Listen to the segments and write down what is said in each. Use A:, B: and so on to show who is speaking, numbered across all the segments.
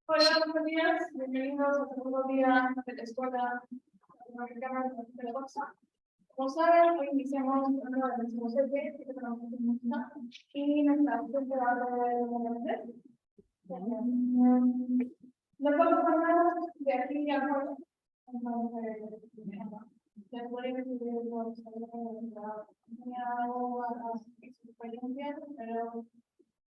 A: Hola, buenos días. Bienvenidos al segundo día de la Escuela Latinoamericana de la Bolsa. Como saben, hoy iniciamos una nueva lección que tenemos en música y nuestra docente va a hablar de Mendoza. Nos vamos a hablar de aquí a ahora. Pero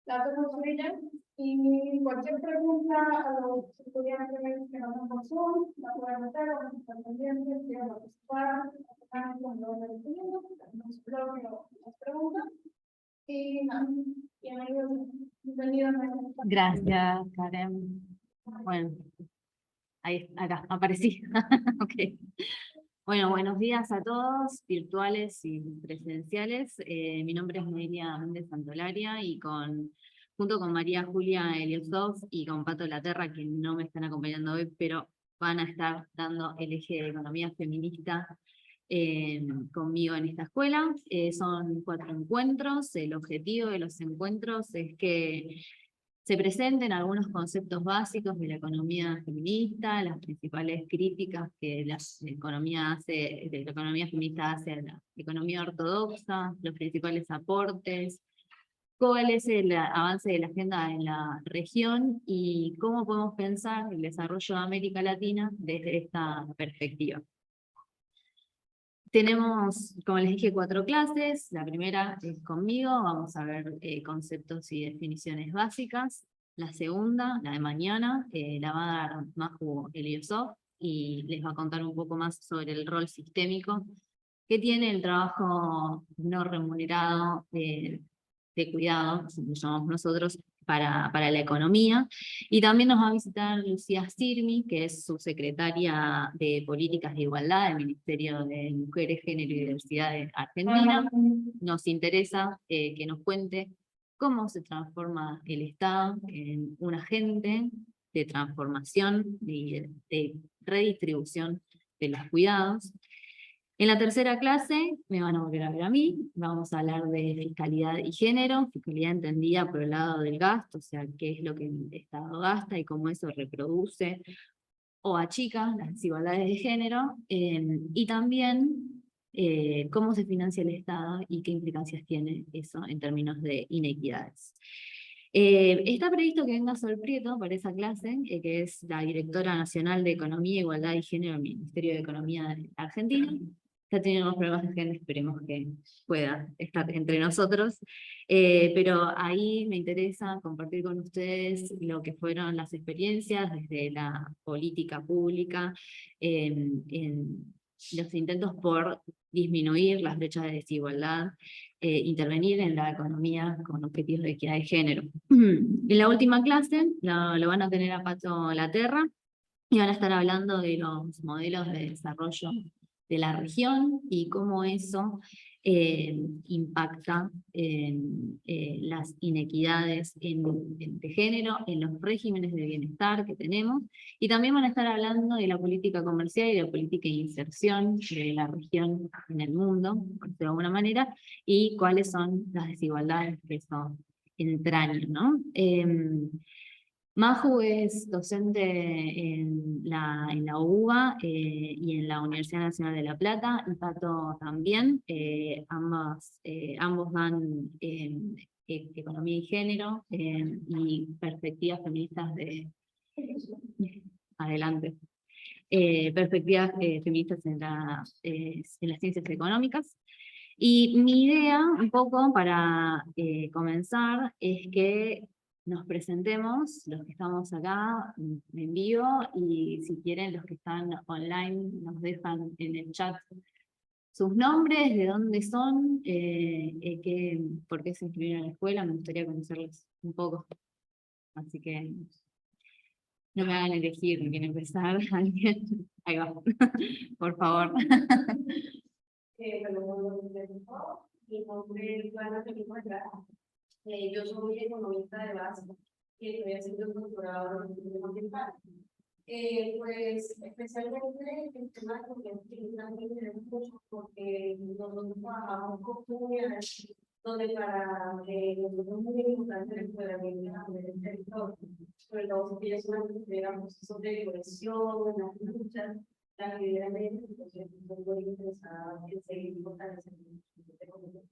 A: la hacemos ella y cualquier pregunta a los estudiantes que nos dan por Zoom, la pueden hacer o nos están pendientes, quieren participar, cuando vayan respondiendo, nos bloqueo las preguntas y nada, bienvenidos.
B: Gracias, Karen. Bueno, ahí, acá, aparecí. Okay. Bueno, buenos días a todos, virtuales y presenciales. Mi nombre es Noelia Méndez Santolaria y junto con María Julia Eliosov y con Pato Laterra, que no me están acompañando hoy, pero van a estar dando el eje de economía feminista conmigo en esta escuela. Son 4 encuentros. El objetivo de los encuentros es que se presenten algunos conceptos básicos de la economía feminista, las principales críticas que la economía feminista hace a la economía ortodoxa, los principales aportes, cuál es el avance de la agenda en la región y cómo podemos pensar el desarrollo de América Latina desde esta perspectiva. Tenemos, como les dije, 4 clases. La primera es conmigo, vamos a ver conceptos y definiciones básicas. La segunda, la de mañana, la va a dar Maju Eliosov y les va a contar un poco más sobre el rol sistémico que tiene el trabajo no remunerado de cuidado, como lo llamamos nosotros, para la economía. Y también nos va a visitar Lucía Sirmi, que es subsecretaria de Políticas de Igualdad del Ministerio de Mujeres, Género y Diversidad de Argentina. Nos interesa que nos cuente cómo se transforma el Estado en un agente de transformación y de redistribución de los cuidados. En la tercera clase me van a volver a ver a mí, vamos a hablar de fiscalidad y género, fiscalidad entendida por el lado del gasto, o sea, qué es lo que el Estado gasta y cómo eso reproduce o achica las desigualdades de género, y también cómo se financia el Estado y qué implicancias tiene eso en términos de inequidades. Está previsto que venga Sol Prieto para esa clase, que es la directora nacional de Economía, Igualdad y Género del Ministerio de Economía de Argentina. Está teniendo unos problemas de agenda, esperemos que pueda estar entre nosotros. Pero ahí me interesa compartir con ustedes lo que fueron las experiencias desde la política pública, en los intentos por disminuir las brechas de desigualdad, intervenir en la economía con objetivos de equidad de género. En la última clase lo van a tener a Pato Laterra y van a estar hablando de los modelos de desarrollo de la región y cómo eso impacta en las inequidades de género, en los regímenes de bienestar que tenemos, y también van a estar hablando de la política comercial y la política de inserción de la región en el mundo, por decirlo de alguna manera, y cuáles son las desigualdades que eso entraña, ¿no? Maju es docente en la UBA y en la Universidad Nacional de La Plata, y Pato también. Ambos dan economía y género y perspectivas feministas de... Adelante. Perspectivas feministas en las ciencias económicas. Y mi idea, un poco para comenzar, es que nos presentemos, los que estamos acá en vivo, y si quieren los que están online nos dejan en el chat sus nombres, de dónde son, por qué se inscribieron en la escuela. Me gustaría conocerlos un poco. Así que no me hagan elegir, quieren empezar. ¿Alguien? Ahí va, por favor.
C: Mi nombre es Juana Felipe Andrade. Yo soy economista de base y estoy haciendo un doctorado en economía ambiental. Pues especialmente el tema de la comida mucho porque nosotros trabajamos con comunidades donde para nosotros es muy importante el empoderamiento del territorio. sobre todo si tienes una procesos de cohesión, las luchas, la actividad de entonces estoy muy interesada en seguir fortaleciendo este comité.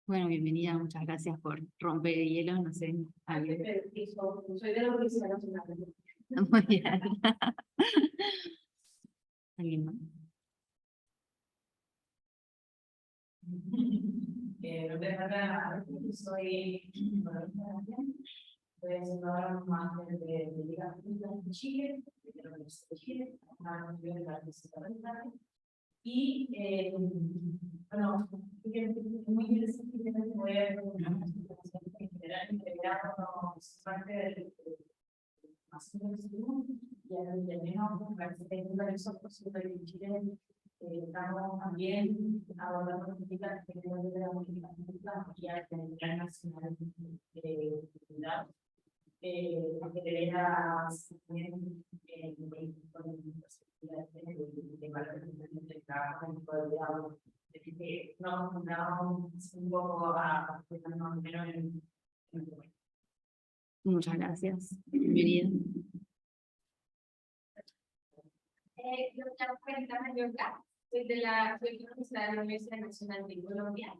B: Bueno, bienvenida, muchas gracias por romper el hielo, no sé, alguien.
C: Soy de la Universidad Nacional.
B: Muy bien. ¿Alguien más?
C: Soy pues ahora más de Liga de Chile, de la Universidad de Chile, de la Universidad y bueno, muy interesante que poder integrarnos parte del más y al menos parece que hay varios otros de Chile. Estamos también abordando políticas que deben de la política y al plan nacional de seguridad. Que debería también
B: Muchas gracias. Bienvenida.
C: Yo me llamo Carita Mayorga, soy profesora de la Universidad Nacional de Colombia.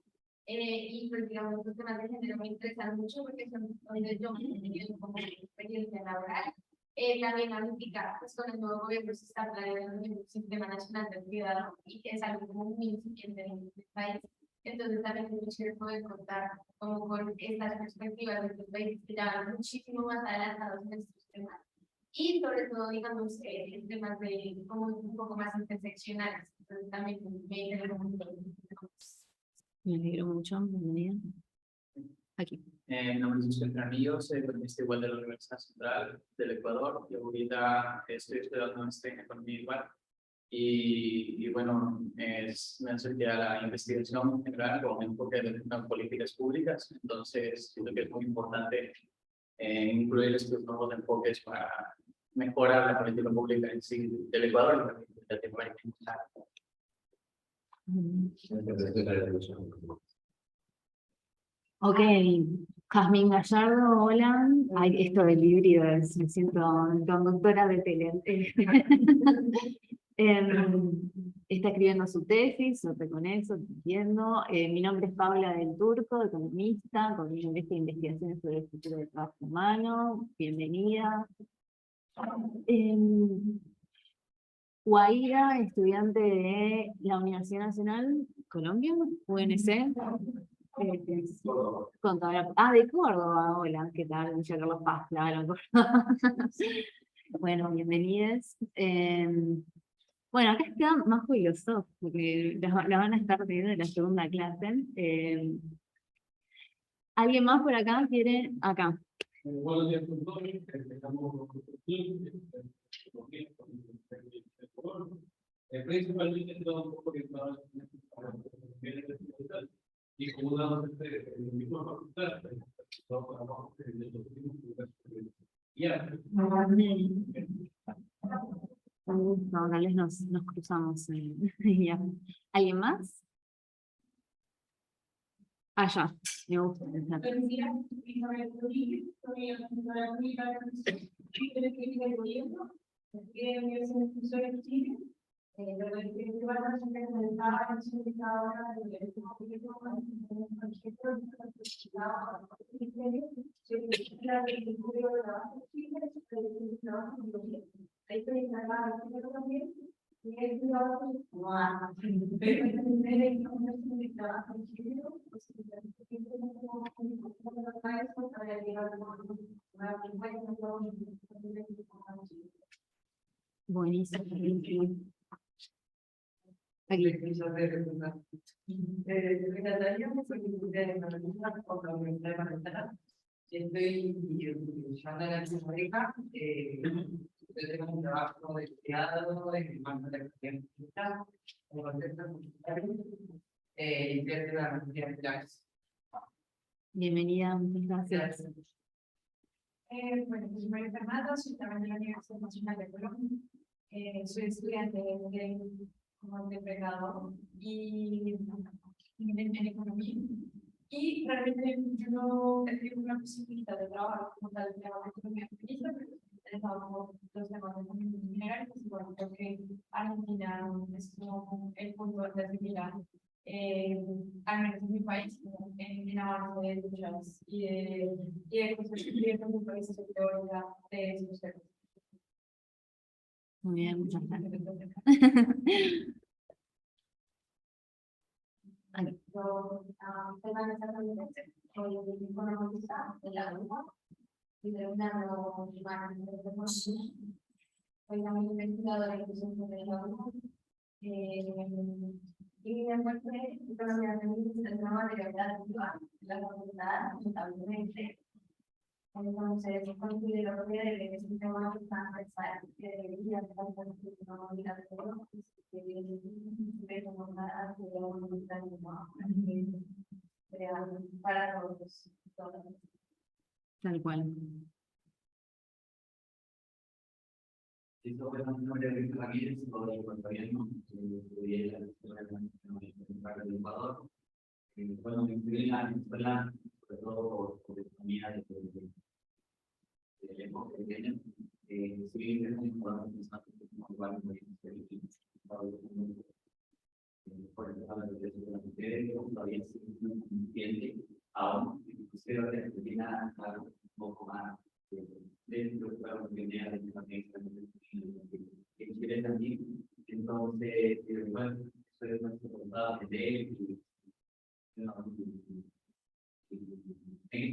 C: Y pues digamos, los temas de género me interesan mucho porque son donde yo he tenido como experiencia laboral. También ahorita, pues con el nuevo gobierno se está planeando un sistema nacional de cuidado y que es algo como muy incipiente en el país. Entonces también es muy chévere poder contar como con estas perspectivas de los países que ya van muchísimo más adelantados en estos temas. Y sobre todo, digamos, temas de como un poco más interseccionales. Entonces también me interesa mucho.
B: Me alegro mucho, bienvenida. Aquí.
D: Mi nombre es Oscar Carrillo, soy economista igual de la Universidad Central del Ecuador. Yo ahorita estoy estudiando en economía igual. Y bueno, me acerqué a la investigación en general con enfoque de las políticas públicas. Entonces, creo que es muy importante incluir estos nuevos enfoques para mejorar la política pública en sí del Ecuador y de Latinoamérica.
B: Ok, Jazmín Gallardo, hola. Ay, esto del híbrido me siento conductora de tele. Está escribiendo su tesis, con eso, entiendo. Mi nombre es Paula del Turco, economista, con investigaciones sobre el futuro del trabajo humano. Bienvenida. Guaira, estudiante de la Universidad Nacional Colombia, UNC. Contadora. De Córdoba, hola, ¿qué tal? Yo Carlos Paz, claro. Bueno, bienvenidos. Bueno, acá está Majo y los Sof, porque la van a estar teniendo en la segunda clase. ¿Alguien más por acá quiere? Acá.
E: Buenos días a todos. Estamos principalmente todo un poco orientado y como damos el mismo facultad,
B: No, tal vez nos cruzamos. Ya. ¿Alguien más? Ya, me gusta. Buenísimo. Aquí.
E: Yo tengo un trabajo de estudiado en el marco de la actividad de la universidad.
B: Bienvenida, muchas gracias.
A: Bueno, pues soy Fernanda, soy también de la Universidad Nacional de Colombia. Soy estudiante de pregrado y en economía. Y realmente yo no tengo una posibilidad de trabajar como tal de economía feminista, interesado por los temas de economía en general, pues igual creo que Argentina es como el punto de similar, al menos en mi país, como en avance de luchas y de construir un país de teoría de esos temas.
B: Muy bien, muchas gracias. Ay,
C: Yo soy Vanessa Rodríguez, soy economista de la UBA y terminando mi máster de economía. Soy también investigadora y docente de la UBA. Y mi enfoque en economía feminista es una materia relativa de la facultad, lamentablemente. Entonces, considero que es un tema que está transversal, que debería estar no obligatorio, que debe tomar una actividad para todos.
B: tal cual.
E: Esto fue un nombre de Ramírez, todo el gobierno, estudié la escuela del Ecuador. Bueno, me inscribí en la escuela, sobre todo por economía del enfoque que tienen. Sí, es muy importante como lugar muy por el tema de los derechos de las mujeres, todavía se entiende aún, inclusive ahora en Argentina, un poco más dentro de la opinión de la que quiere también. Entonces, bueno, soy nuestro contado de él y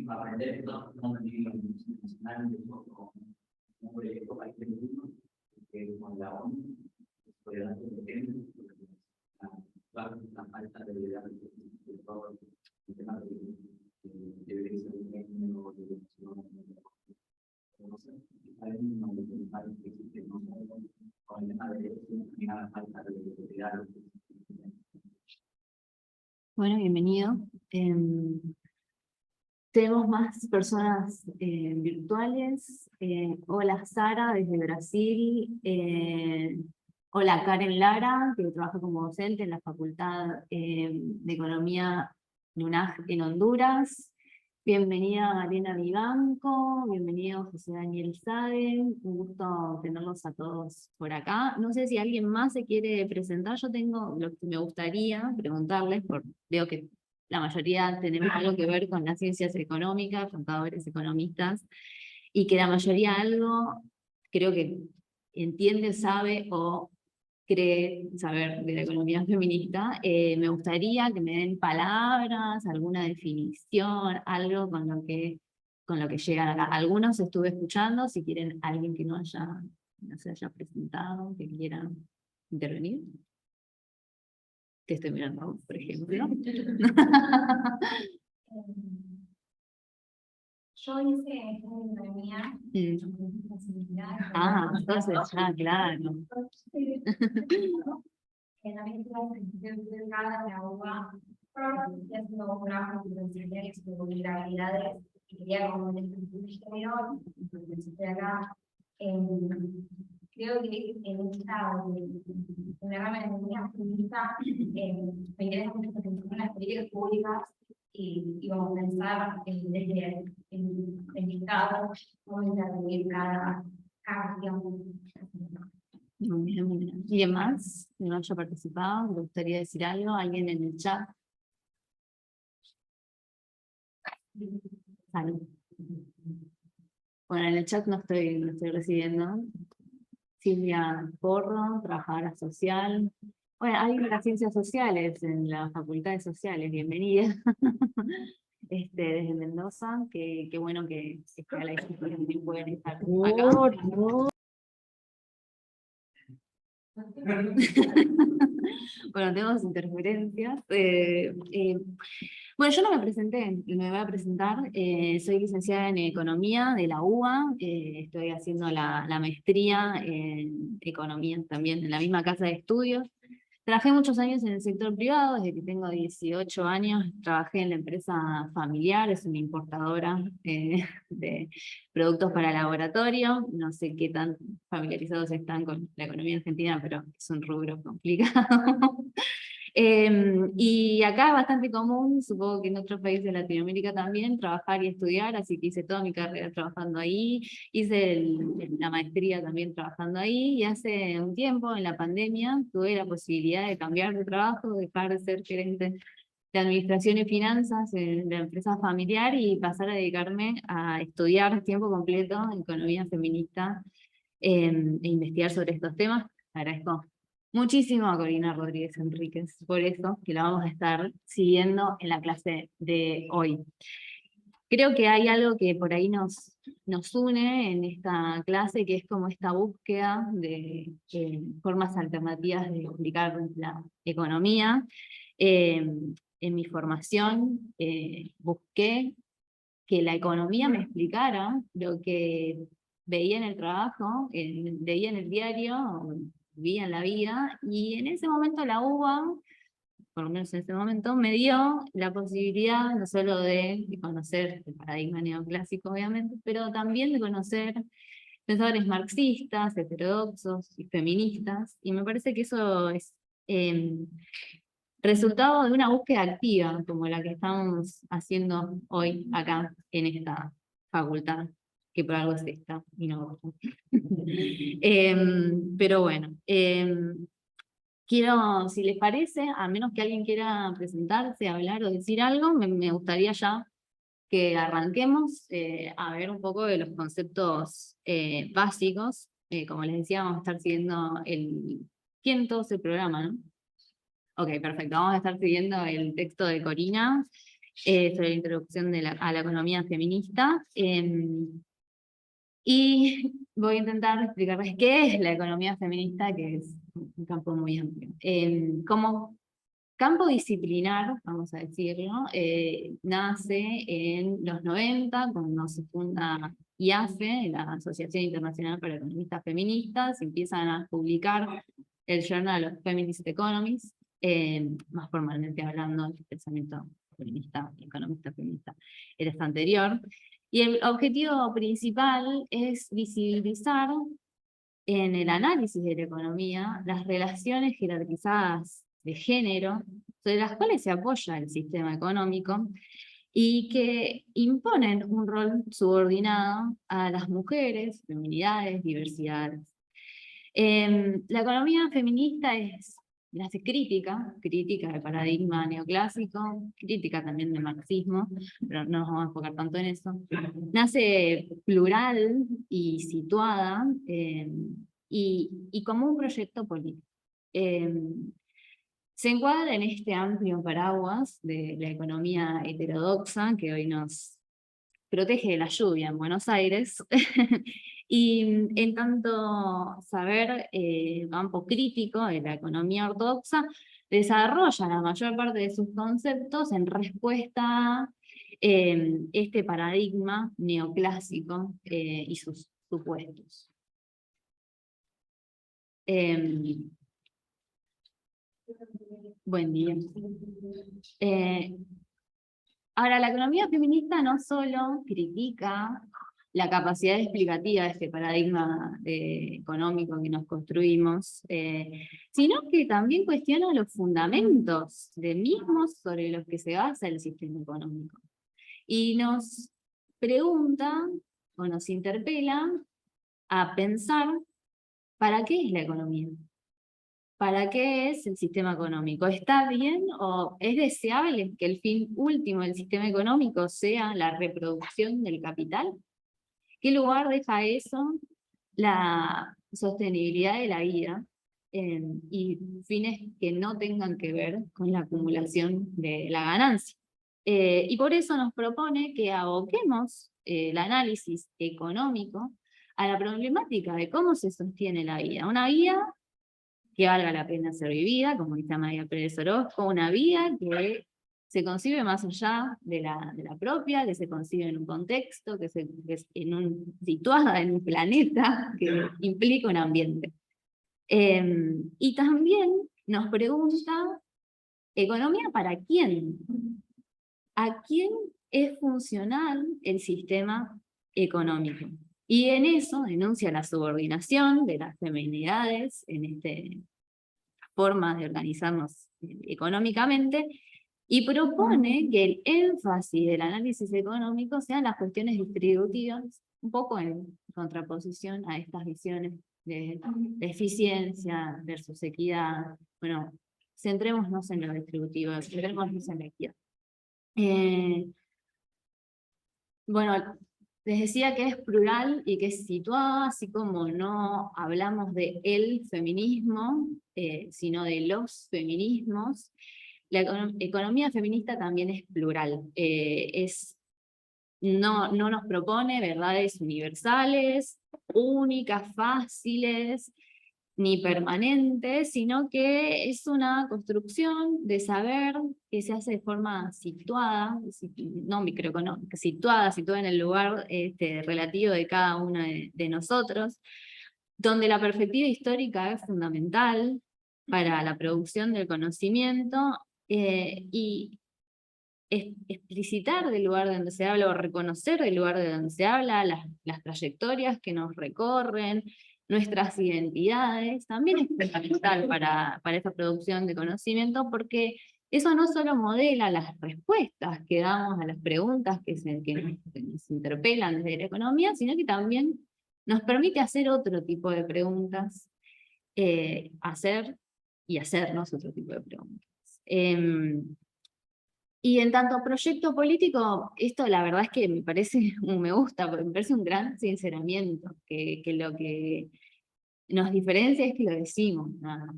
E: aprender no nacional un proyecto país del mundo que con la ONU puede dar la falta de liderazgo de todo el tema de debería ser un término de educación. No sé, hay un país que existe con el tema de la falta de liderazgo.
B: Bueno, bienvenido. Tenemos más personas virtuales. Hola Sara, desde Brasil. Hola Karen Lara, que trabaja como docente en la Facultad de Economía UNAG en Honduras. Bienvenida Elena Vivanco, bienvenido José Daniel Sade, un gusto tenerlos a todos por acá. No sé si alguien más se quiere presentar, yo tengo lo que me gustaría preguntarles, veo que la mayoría tenemos algo que ver con las ciencias económicas, contadores, economistas, y que la mayoría algo, creo que entiende, sabe o cree saber de la economía feminista. Me gustaría que me den palabras, alguna definición, algo con lo que llegan acá. Algunos estuve escuchando, si quieren alguien que no se haya presentado, que quiera intervenir. Te estoy mirando, por ejemplo.
C: Yo hice economía.
B: Ah, entonces ya, claro.
C: En la misma de la UBA, haciendo un trabajo de vulnerabilidades y quería como un estudio de género, entonces estoy acá. Creo que en esta una rama de economía feminista me interesa mucho pensar en las políticas públicas y como pensar desde el Estado, cómo intervenir cada acción.
B: Muy bien, muy bien. ¿Alguien más que no haya participado? ¿Le gustaría decir algo? ¿Alguien en el chat? Salud. Bueno, en el chat no estoy recibiendo. Silvia Porro, trabajadora social. Bueno, hay las ciencias sociales en las facultades sociales, bienvenida. Desde Mendoza, qué bueno que esté a la disposición que pueden estar acá. Bueno, tenemos interferencias. Bueno, yo no me presenté, me voy a presentar. Soy licenciada en Economía de la UBA. Estoy haciendo la maestría en Economía también en la misma casa de estudios. Trabajé muchos años en el sector privado, desde que tengo 18 años. Trabajé en la empresa familiar, es una importadora de productos para laboratorio. No sé qué tan familiarizados están con la economía argentina, pero es un rubro complicado. Y acá es bastante común, supongo que en otros países de Latinoamérica también, trabajar y estudiar, así que hice toda mi carrera trabajando ahí, hice la maestría también trabajando ahí, y hace un tiempo, en la pandemia, tuve la posibilidad de cambiar de trabajo, dejar de ser gerente de administración y finanzas en la empresa familiar y pasar a dedicarme a estudiar tiempo completo economía feminista e investigar sobre estos temas. Agradezco muchísimo a Corina Rodríguez Enríquez por eso, que la vamos a estar siguiendo en la clase de hoy. Creo que hay algo que por ahí nos une en esta clase, que es como esta búsqueda de formas alternativas de explicar la economía. En mi formación busqué que la economía me explicara lo que veía en el trabajo, veía en el diario, veía en la vida, y en ese momento la UBA, por lo menos en ese momento, me dio la posibilidad no solo de conocer el paradigma neoclásico, obviamente, pero también de conocer pensadores marxistas, heterodoxos y feministas, y me parece que eso es resultado de una búsqueda activa, como la que estamos haciendo hoy acá en esta facultad, que por algo es esta, y no otra. Pero bueno, quiero, si les parece, a menos que alguien quiera presentarse, hablar o decir algo, me gustaría ya que arranquemos a ver un poco de los conceptos básicos. Como les decía, vamos a estar siguiendo todo el programa, ¿no? Ok, perfecto. Vamos a estar siguiendo el texto de Corina sobre la introducción a la economía feminista. Y voy a intentar explicarles qué es la economía feminista, que es un campo muy amplio. Como campo disciplinar, vamos a decirlo, nace en los 90, cuando se funda IAFE, la Asociación Internacional para Economistas Feministas, empiezan a publicar el Journal of Feminist Economics, más formalmente hablando del pensamiento feminista, economista feminista, era esta anterior, y el objetivo principal es visibilizar en el análisis de la economía las relaciones jerarquizadas de género sobre las cuales se apoya el sistema económico y que imponen un rol subordinado a las mujeres, feminidades, diversidades. La economía feminista hace crítica del paradigma neoclásico, crítica también del marxismo, pero no nos vamos a enfocar tanto en eso. Nace plural y situada, y como un proyecto político. Se encuadra en este amplio paraguas de la economía heterodoxa que hoy nos protege de la lluvia en Buenos Aires, y en tanto saber campo crítico de la economía ortodoxa, desarrolla la mayor parte de sus conceptos en respuesta a este paradigma neoclásico y sus supuestos. Buen día. Ahora, la economía feminista no solo critica la capacidad explicativa de este paradigma económico que nos construimos, sino que también cuestiona los fundamentos de mismos sobre los que se basa el sistema económico. Y nos pregunta, o nos interpela, a pensar ¿para qué es la economía? ¿Para qué es el sistema económico? ¿Está bien o es deseable que el fin último del sistema económico sea la reproducción del capital? ¿Qué lugar deja eso la sostenibilidad de la vida y fines que no tengan que ver con la acumulación de la ganancia? Y por eso nos propone que aboquemos el análisis económico a la problemática de cómo se sostiene la vida. Una vida que valga la pena ser vivida, como dice María Pérez Orozco, una vida que se concibe más allá de la propia, que se concibe en un contexto, que es situada en un planeta, que implica un ambiente. Y también nos pregunta, ¿economía para quién? ¿A quién es funcional el sistema económico? Y en eso denuncia la subordinación de las feminidades en este formas de organizarnos económicamente, y propone que el énfasis del análisis económico sean las cuestiones distributivas, un poco en contraposición a estas visiones de eficiencia versus equidad. Bueno, centrémonos en lo distributivo, centrémonos en la equidad. Bueno, les decía que es plural y que es situada, así como no hablamos de el feminismo, sino de los feminismos. La economía feminista también es plural, no nos propone verdades universales, únicas, fáciles, ni permanentes, sino que es una construcción de saber que se hace de forma situada, no microeconómica, situada en el lugar relativo de cada uno de nosotros, donde la perspectiva histórica es fundamental para la producción del conocimiento, y explicitar del lugar de donde se habla, o reconocer del lugar de donde se habla, las trayectorias que nos recorren, nuestras identidades, también es fundamental para esta producción de conocimiento, porque eso no solo modela las respuestas que damos a las preguntas que nos interpelan desde la economía, sino que también nos permite hacer otro tipo de preguntas, hacer y hacernos otro tipo de preguntas. Y en tanto proyecto político, esto la verdad es que me gusta, porque me parece un gran sinceramiento, que lo que nos diferencia es que lo decimos, nada más.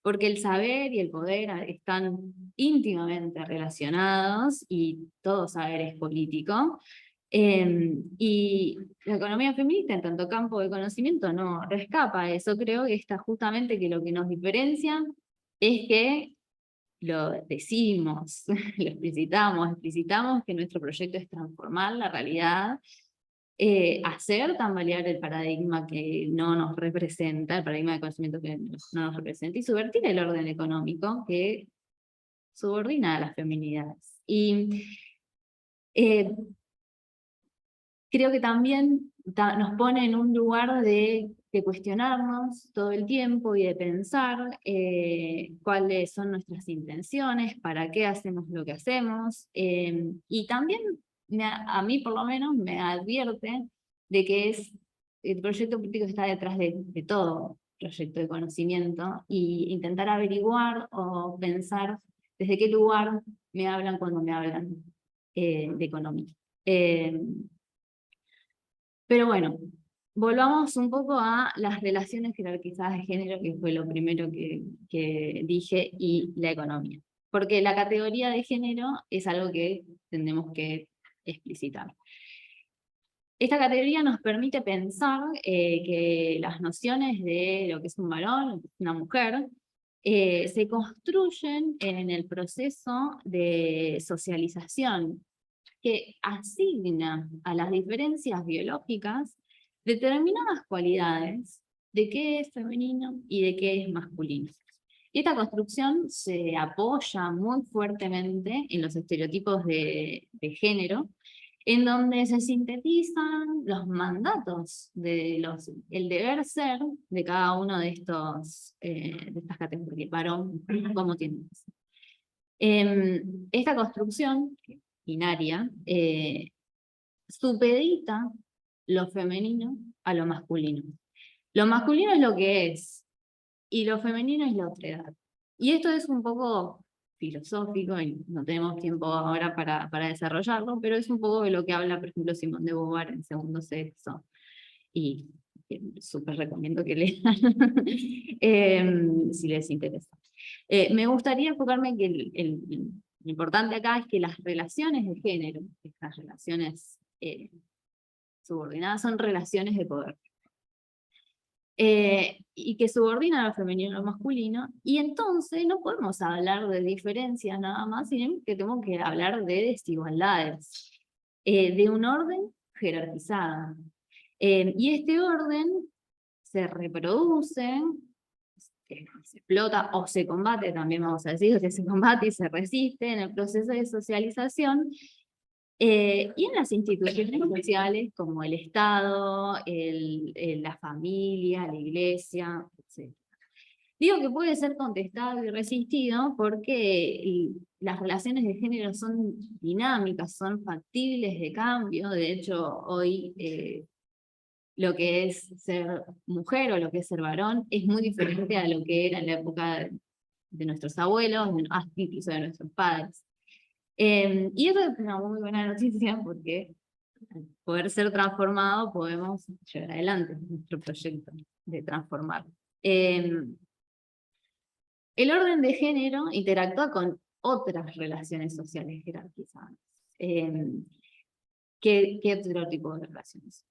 B: Porque el saber y el poder están íntimamente relacionados, y todo saber es político. Y la economía feminista, en tanto campo de conocimiento, no escapa a eso. Creo que está justamente que lo que nos diferencia es que lo decimos, lo explicitamos que nuestro proyecto es transformar la realidad, hacer tambalear el paradigma que no nos representa, el paradigma de conocimiento que no nos representa, y subvertir el orden económico que subordina a las feminidades. Y creo que también nos pone en un lugar de cuestionarnos todo el tiempo y de pensar cuáles son nuestras intenciones, para qué hacemos lo que hacemos, y también a mí por lo menos me advierte de que el proyecto político está detrás de todo proyecto de conocimiento, y intentar averiguar o pensar desde qué lugar me hablan cuando me hablan de economía. Pero bueno, volvamos un poco a las relaciones jerarquizadas de género, que fue lo primero que dije, y la economía. Porque la categoría de género es algo que tenemos que explicitar. Esta categoría nos permite pensar que las nociones de lo que es un varón, una mujer, se construyen en el proceso de socialización, que asigna a las diferencias biológicas determinadas cualidades de qué es femenino y de qué es masculino. Y esta construcción se apoya muy fuertemente en los estereotipos de género, en donde se sintetizan los mandatos el deber ser de cada uno de estas categorías, varón, cómo tiene que ser. Esta construcción binaria supedita lo femenino a lo masculino. Lo masculino es lo que es, y lo femenino es la otredad. Y esto es un poco filosófico, y no tenemos tiempo ahora para desarrollarlo, pero es un poco de lo que habla, por ejemplo, Simone de Beauvoir en Segundo Sexo, y súper recomiendo que lean, si les interesa. Me gustaría enfocarme en que lo importante acá es que las relaciones de género, estas relaciones subordinadas, son relaciones de poder. Y que subordinan a lo femenino a lo masculino, y entonces no podemos hablar de diferencias nada más, sino que tenemos que hablar de desigualdades, de un orden jerarquizado. Y este orden se reproduce, se explota o se combate, también vamos a decir que se combate y se resiste en el proceso de socialización, y en las instituciones sociales como el Estado, la familia, la iglesia, etc. Digo que puede ser contestado y resistido porque las relaciones de género son dinámicas, son factibles de cambio. De hecho, hoy lo que es ser mujer o lo que es ser varón es muy diferente a lo que era en la época de nuestros abuelos, incluso de nuestros padres. Y eso es una muy buena noticia porque al poder ser transformado podemos llevar adelante nuestro proyecto de transformar. El orden de género interactúa con otras relaciones sociales jerarquizadas. ¿Qué otro tipo de relaciones?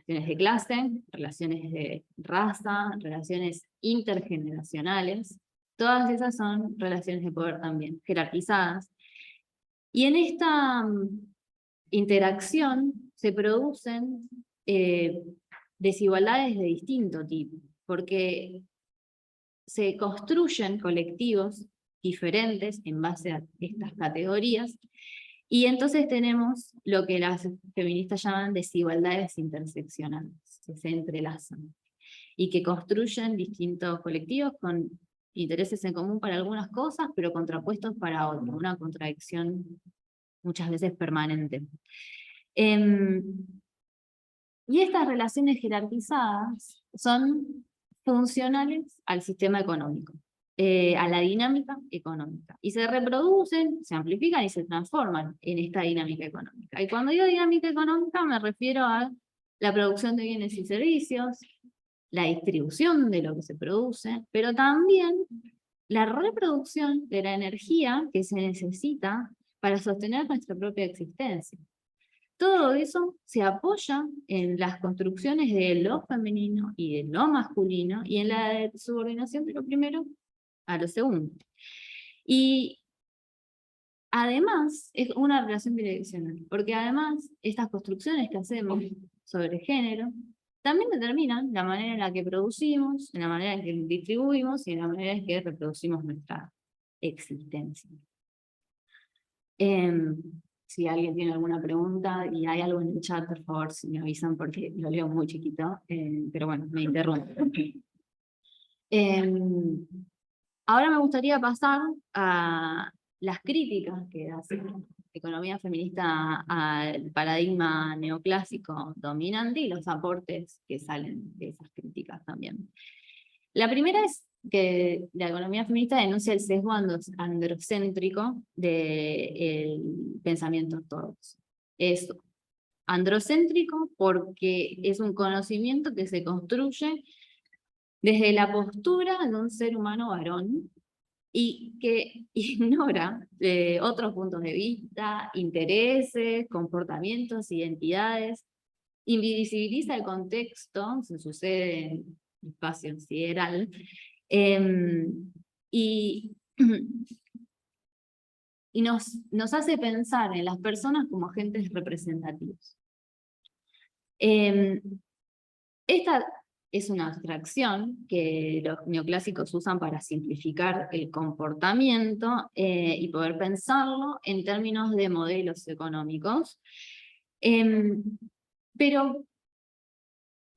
B: Relaciones de clase, relaciones de raza, relaciones intergeneracionales. Todas esas son relaciones de poder también, jerarquizadas. Y en esta interacción se producen desigualdades de distinto tipo, porque se construyen colectivos diferentes en base a estas categorías, y entonces tenemos lo que las feministas llaman desigualdades interseccionales, que se entrelazan, y que construyen distintos colectivos con intereses en común para algunas cosas, pero contrapuestos para otras, una contradicción muchas veces permanente. Y estas relaciones jerarquizadas son funcionales al sistema económico, a la dinámica económica. Y se reproducen, se amplifican y se transforman en esta dinámica económica. Y cuando digo dinámica económica me refiero a la producción de bienes y servicios, la distribución de lo que se produce, pero también la reproducción de la energía que se necesita para sostener nuestra propia existencia. Todo eso se apoya en las construcciones de lo femenino y de lo masculino, y en la subordinación de lo primero a lo segundo. Y además es una relación bidireccional, porque además estas construcciones que hacemos sobre género también determinan la manera en la que producimos, en la manera en que distribuimos y en la manera en que reproducimos nuestra existencia. Si alguien tiene alguna pregunta y hay algo en el chat, por favor, si me avisan porque lo leo muy chiquito, pero bueno, me interrumpo. Ahora me gustaría pasar a las críticas que hace la economía feminista al paradigma neoclásico dominante y los aportes que salen de esas críticas también. La primera es que la economía feminista denuncia el sesgo androcéntrico del pensamiento ortodoxo. Es androcéntrico porque es un conocimiento que se construye desde la postura de un ser humano varón y que ignora otros puntos de vista, intereses, comportamientos, identidades, invisibiliza el contexto, se sucede en el espacio sideral, y nos hace pensar en las personas como agentes representativos. Esta es una abstracción que los neoclásicos usan para simplificar el comportamiento y poder pensarlo en términos de modelos económicos. Pero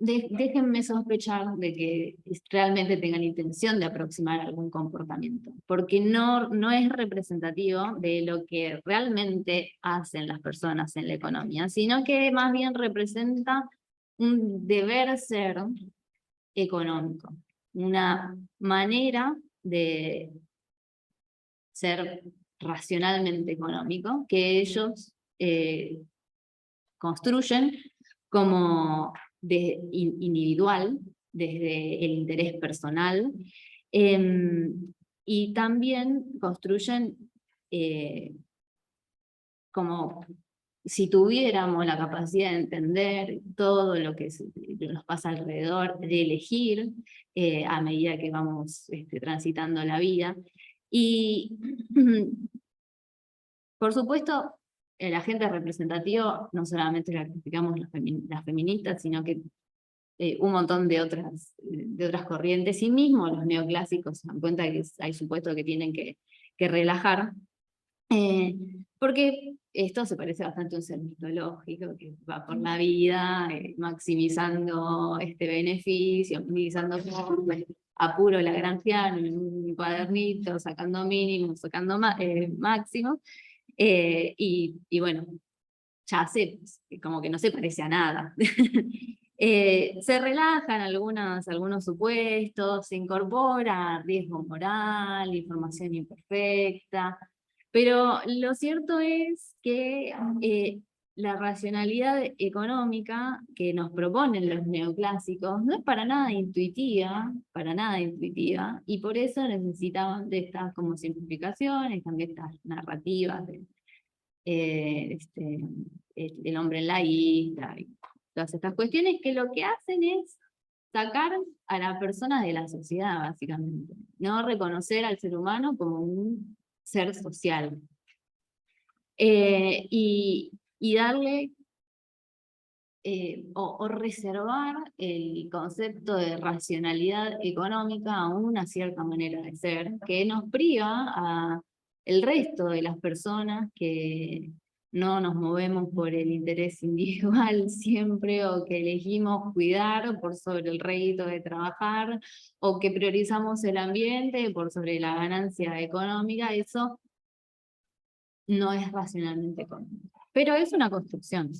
B: déjenme sospechar de que realmente tengan intención de aproximar algún comportamiento, porque no es representativo de lo que realmente hacen las personas en la economía, sino que más bien representa un deber ser económico, una manera de ser racionalmente económico que ellos construyen como individual, desde el interés personal, y también construyen como si tuviéramos la capacidad de entender todo lo que nos pasa alrededor, de elegir a medida que vamos transitando la vida. Y por supuesto, el agente representativo no solamente lo criticamos las feministas, sino que un montón de otras corrientes, y mismo los neoclásicos se dan cuenta que hay supuestos que tienen que relajar, porque esto se parece bastante a un ser mitológico que va por la vida maximizando este beneficio, minimizando apuro la granjeano en un cuadernito, sacando mínimos, sacando máximos, y bueno, ya sé, como que no se parece a nada. Se relajan algunos supuestos, se incorpora riesgo moral, información imperfecta, pero lo cierto es que la racionalidad económica que nos proponen los neoclásicos no es para nada intuitiva, y por eso necesitaban de estas como simplificaciones, también estas narrativas de el hombre en la isla, y todas estas cuestiones que lo que hacen es sacar a la persona de la sociedad, básicamente, no reconocer al ser humano como un ser social. Y darle o reservar el concepto de racionalidad económica a una cierta manera de ser, que nos priva a el resto de las personas que no nos movemos por el interés individual siempre, o que elegimos cuidar por sobre el rédito de trabajar, o que priorizamos el ambiente por sobre la ganancia económica. Eso no es racionalmente económico, pero es una construcción,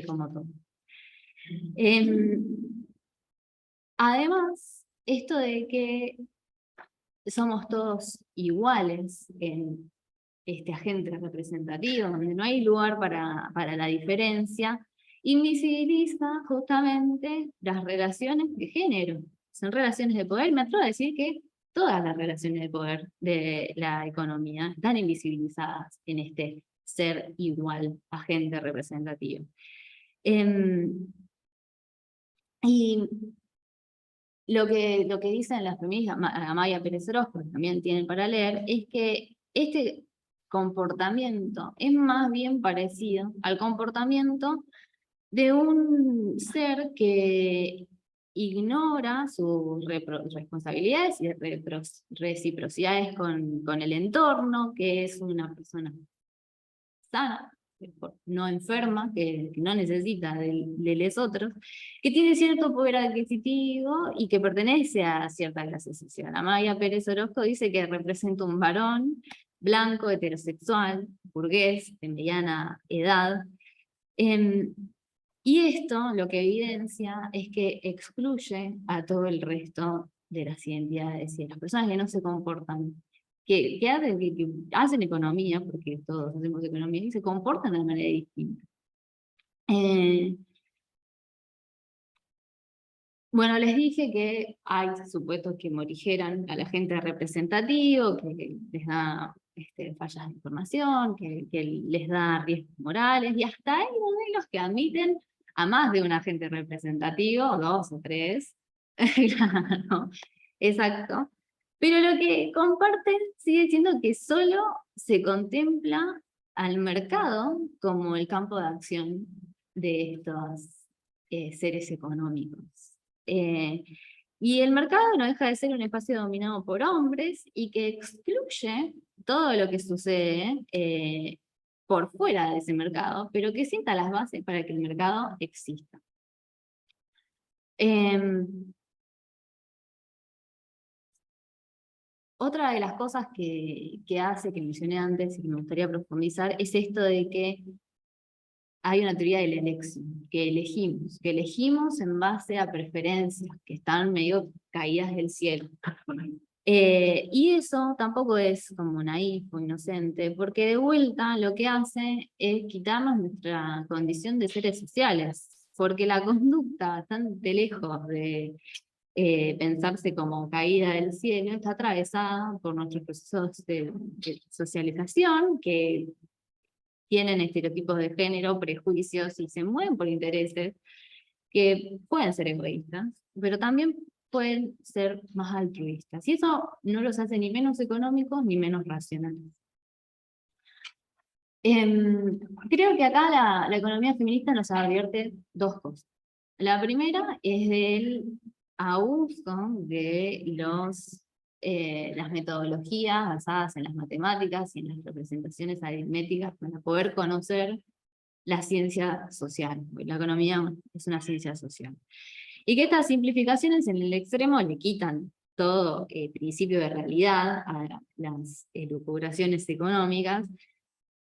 B: como todo. Además, esto de que somos todos iguales en este agente representativo, donde no hay lugar para la diferencia, invisibiliza justamente las relaciones de género. Son relaciones de poder. Me atrevo a decir que todas las relaciones de poder de la economía están invisibilizadas en este ser igual agente representativo. Y lo que dicen las feministas, Amaya Pérez Orozco, que también tienen para leer, es que este comportamiento es más bien parecido al comportamiento de un ser que ignora sus responsabilidades y reciprocidades con el entorno, que es una persona sana, no enferma, que no necesita de los otros, que tiene cierto poder adquisitivo y que pertenece a cierta clase social. Amaya Pérez Orozco dice que representa un varón blanco, heterosexual, burgués, de mediana edad. Y esto lo que evidencia es que excluye a todo el resto de las identidades y de las personas que no se comportan, que hacen economía, porque todos hacemos economía, y se comportan de manera distinta. Bueno, les dije que hay supuestos que morigeran a la gente representativo, que les da fallas de información, que les da riesgos morales, y hasta hay modelos que admiten a más de un agente representativo, 2 o 3. Claro, exacto. Pero lo que comparten sigue siendo que solo se contempla al mercado como el campo de acción de estos seres económicos. Y el mercado no deja de ser un espacio dominado por hombres y que excluye todo lo que sucede por fuera de ese mercado, pero que sienta las bases para que el mercado exista. Otra de las cosas que hace, que mencioné antes y que me gustaría profundizar, es esto de que hay una teoría de la elección, que elegimos en base a preferencias que están medio caídas del cielo. Y eso tampoco es como naif o inocente, porque de vuelta lo que hace es quitarnos nuestra condición de seres sociales, porque la conducta, bastante lejos de pensarse como caída del cielo, está atravesada por nuestros procesos de socialización, que tienen estereotipos de género, prejuicios y se mueven por intereses que pueden ser egoístas, pero también pueden ser más altruistas. Y eso no los hace ni menos económicos ni menos racionales. Creo que acá la economía feminista nos advierte 2 cosas. La primera es del abuso de las metodologías basadas en las matemáticas y en las representaciones aritméticas para poder conocer la ciencia social. La economía es una ciencia social. Y que estas simplificaciones en el extremo le quitan todo principio de realidad a las elucubraciones económicas,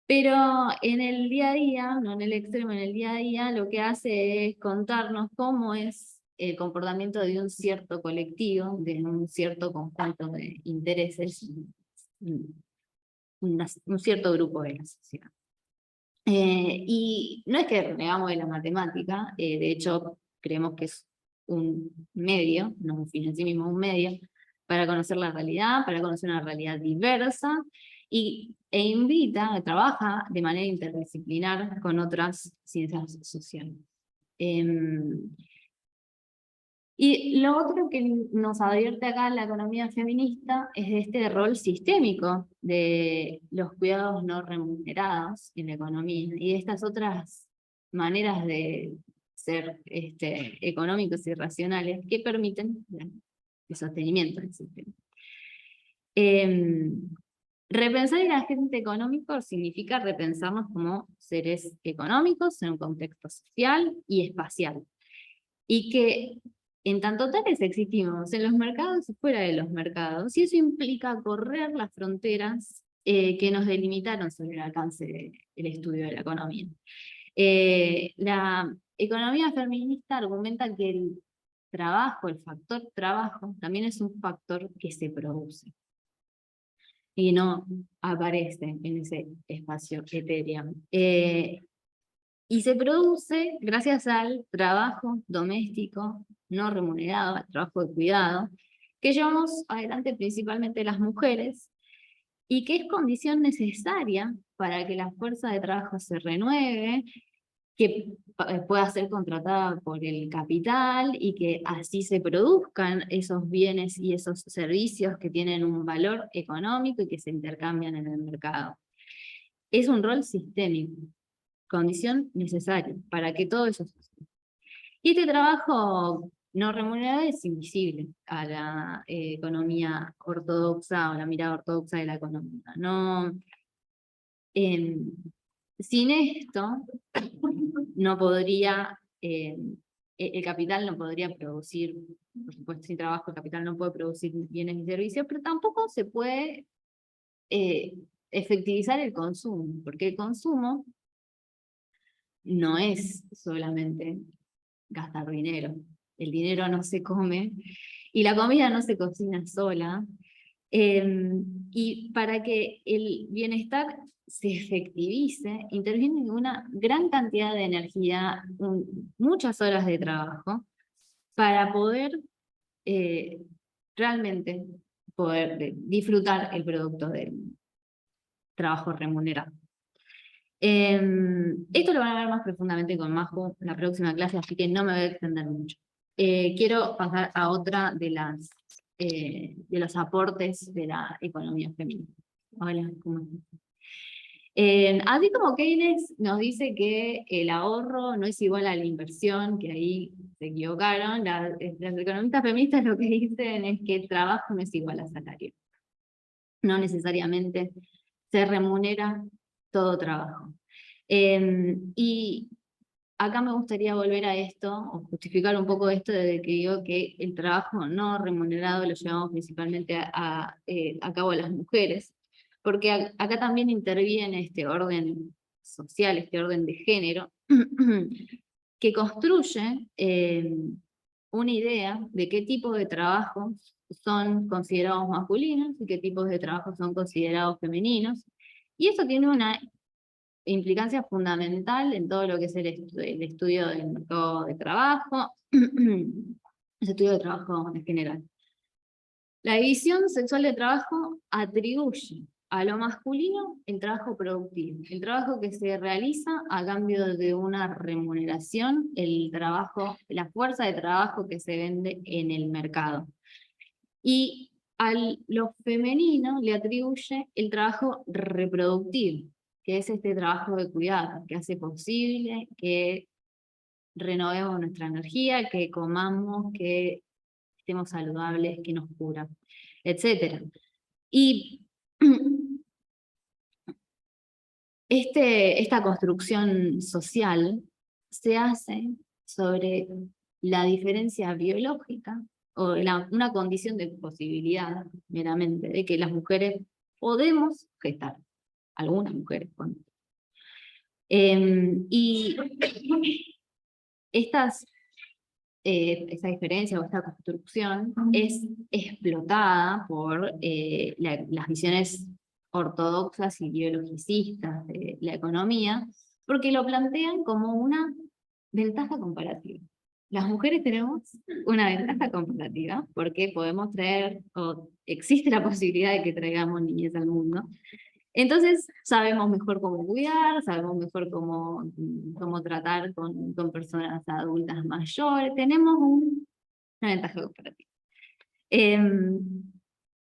B: pero en el día a día, no en el extremo, en el día a día, lo que hace es contarnos cómo es el comportamiento de un cierto colectivo, de un cierto conjunto de intereses, un cierto grupo de la sociedad. Y no es que renegamos de la matemática, de hecho creemos que es un medio, no un fin en sí mismo, un medio, para conocer la realidad, para conocer una realidad diversa, trabaja de manera interdisciplinar con otras ciencias sociales. Y lo otro que nos advierte acá la economía feminista es este rol sistémico de los cuidados no remunerados en la economía y estas otras maneras de ser económicos y racionales que permiten el sostenimiento del sistema. Repensar el agente económico significa repensarnos como seres económicos en un contexto social y espacial. Y que en tanto tales existimos en los mercados y fuera de los mercados, y eso implica correr las fronteras que nos delimitaron sobre el alcance del estudio de la economía. La economía feminista argumenta que el trabajo, el factor trabajo, también es un factor que se produce y no aparece en ese espacio etéreo. Y se produce gracias al trabajo doméstico no remunerado, al trabajo de cuidado, que llevamos adelante principalmente las mujeres, y que es condición necesaria para que la fuerza de trabajo se renueve, que pueda ser contratada por el capital, y que así se produzcan esos bienes y esos servicios que tienen un valor económico y que se intercambian en el mercado. Es un rol sistémico, condición necesaria para que todo eso suceda. Y este trabajo no remunerado es invisible a la economía ortodoxa o la mirada ortodoxa de la economía. No, sin esto no podría, el capital no podría producir, por supuesto sin trabajo el capital no puede producir bienes y servicios, pero tampoco se puede efectivizar el consumo, porque el consumo no es solamente gastar dinero. El dinero no se come y la comida no se cocina sola. Y para que el bienestar se efectivice, interviene una gran cantidad de energía, muchas horas de trabajo, para poder realmente disfrutar el producto del trabajo remunerado. Esto lo van a ver más profundamente con Majo en la próxima clase, así que no me voy a extender mucho. Quiero pasar a otra de los aportes de la economía femenina. Hola, ¿cómo estás? Así como Keynes nos dice que el ahorro no es igual a la inversión, que ahí se equivocaron, las economistas feministas lo que dicen es que el trabajo no es igual a salario. No necesariamente se remunera todo trabajo. Y acá me gustaría volver a esto, o justificar un poco esto de que digo que el trabajo no remunerado lo llevamos principalmente a cabo las mujeres, porque acá también interviene este orden social, este orden de género, que construye una idea de qué tipo de trabajos son considerados masculinos y qué tipos de trabajos son considerados femeninos. Y eso tiene una implicancia fundamental en todo lo que es el estudio del mercado de trabajo, el estudio de trabajo en general. La división sexual de trabajo atribuye a lo masculino el trabajo productivo, el trabajo que se realiza a cambio de una remuneración, el trabajo, la fuerza de trabajo que se vende en el mercado. Y a lo femenino le atribuye el trabajo reproductivo, que es este trabajo de cuidado, que hace posible que renovemos nuestra energía, que comamos, que estemos saludables, que nos cura, etc. Y esta construcción social se hace sobre la diferencia biológica o una condición de posibilidad meramente, de que las mujeres podemos gestar, algunas mujeres. Y esta diferencia o esta construcción es explotada por las visiones ortodoxas y biologicistas de la economía, porque lo plantean como una ventaja comparativa. Las mujeres tenemos una ventaja comparativa porque podemos traer, o existe la posibilidad de que traigamos niñez al mundo. Entonces sabemos mejor cómo cuidar, sabemos mejor cómo tratar con personas adultas mayores, tenemos una ventaja comparativa.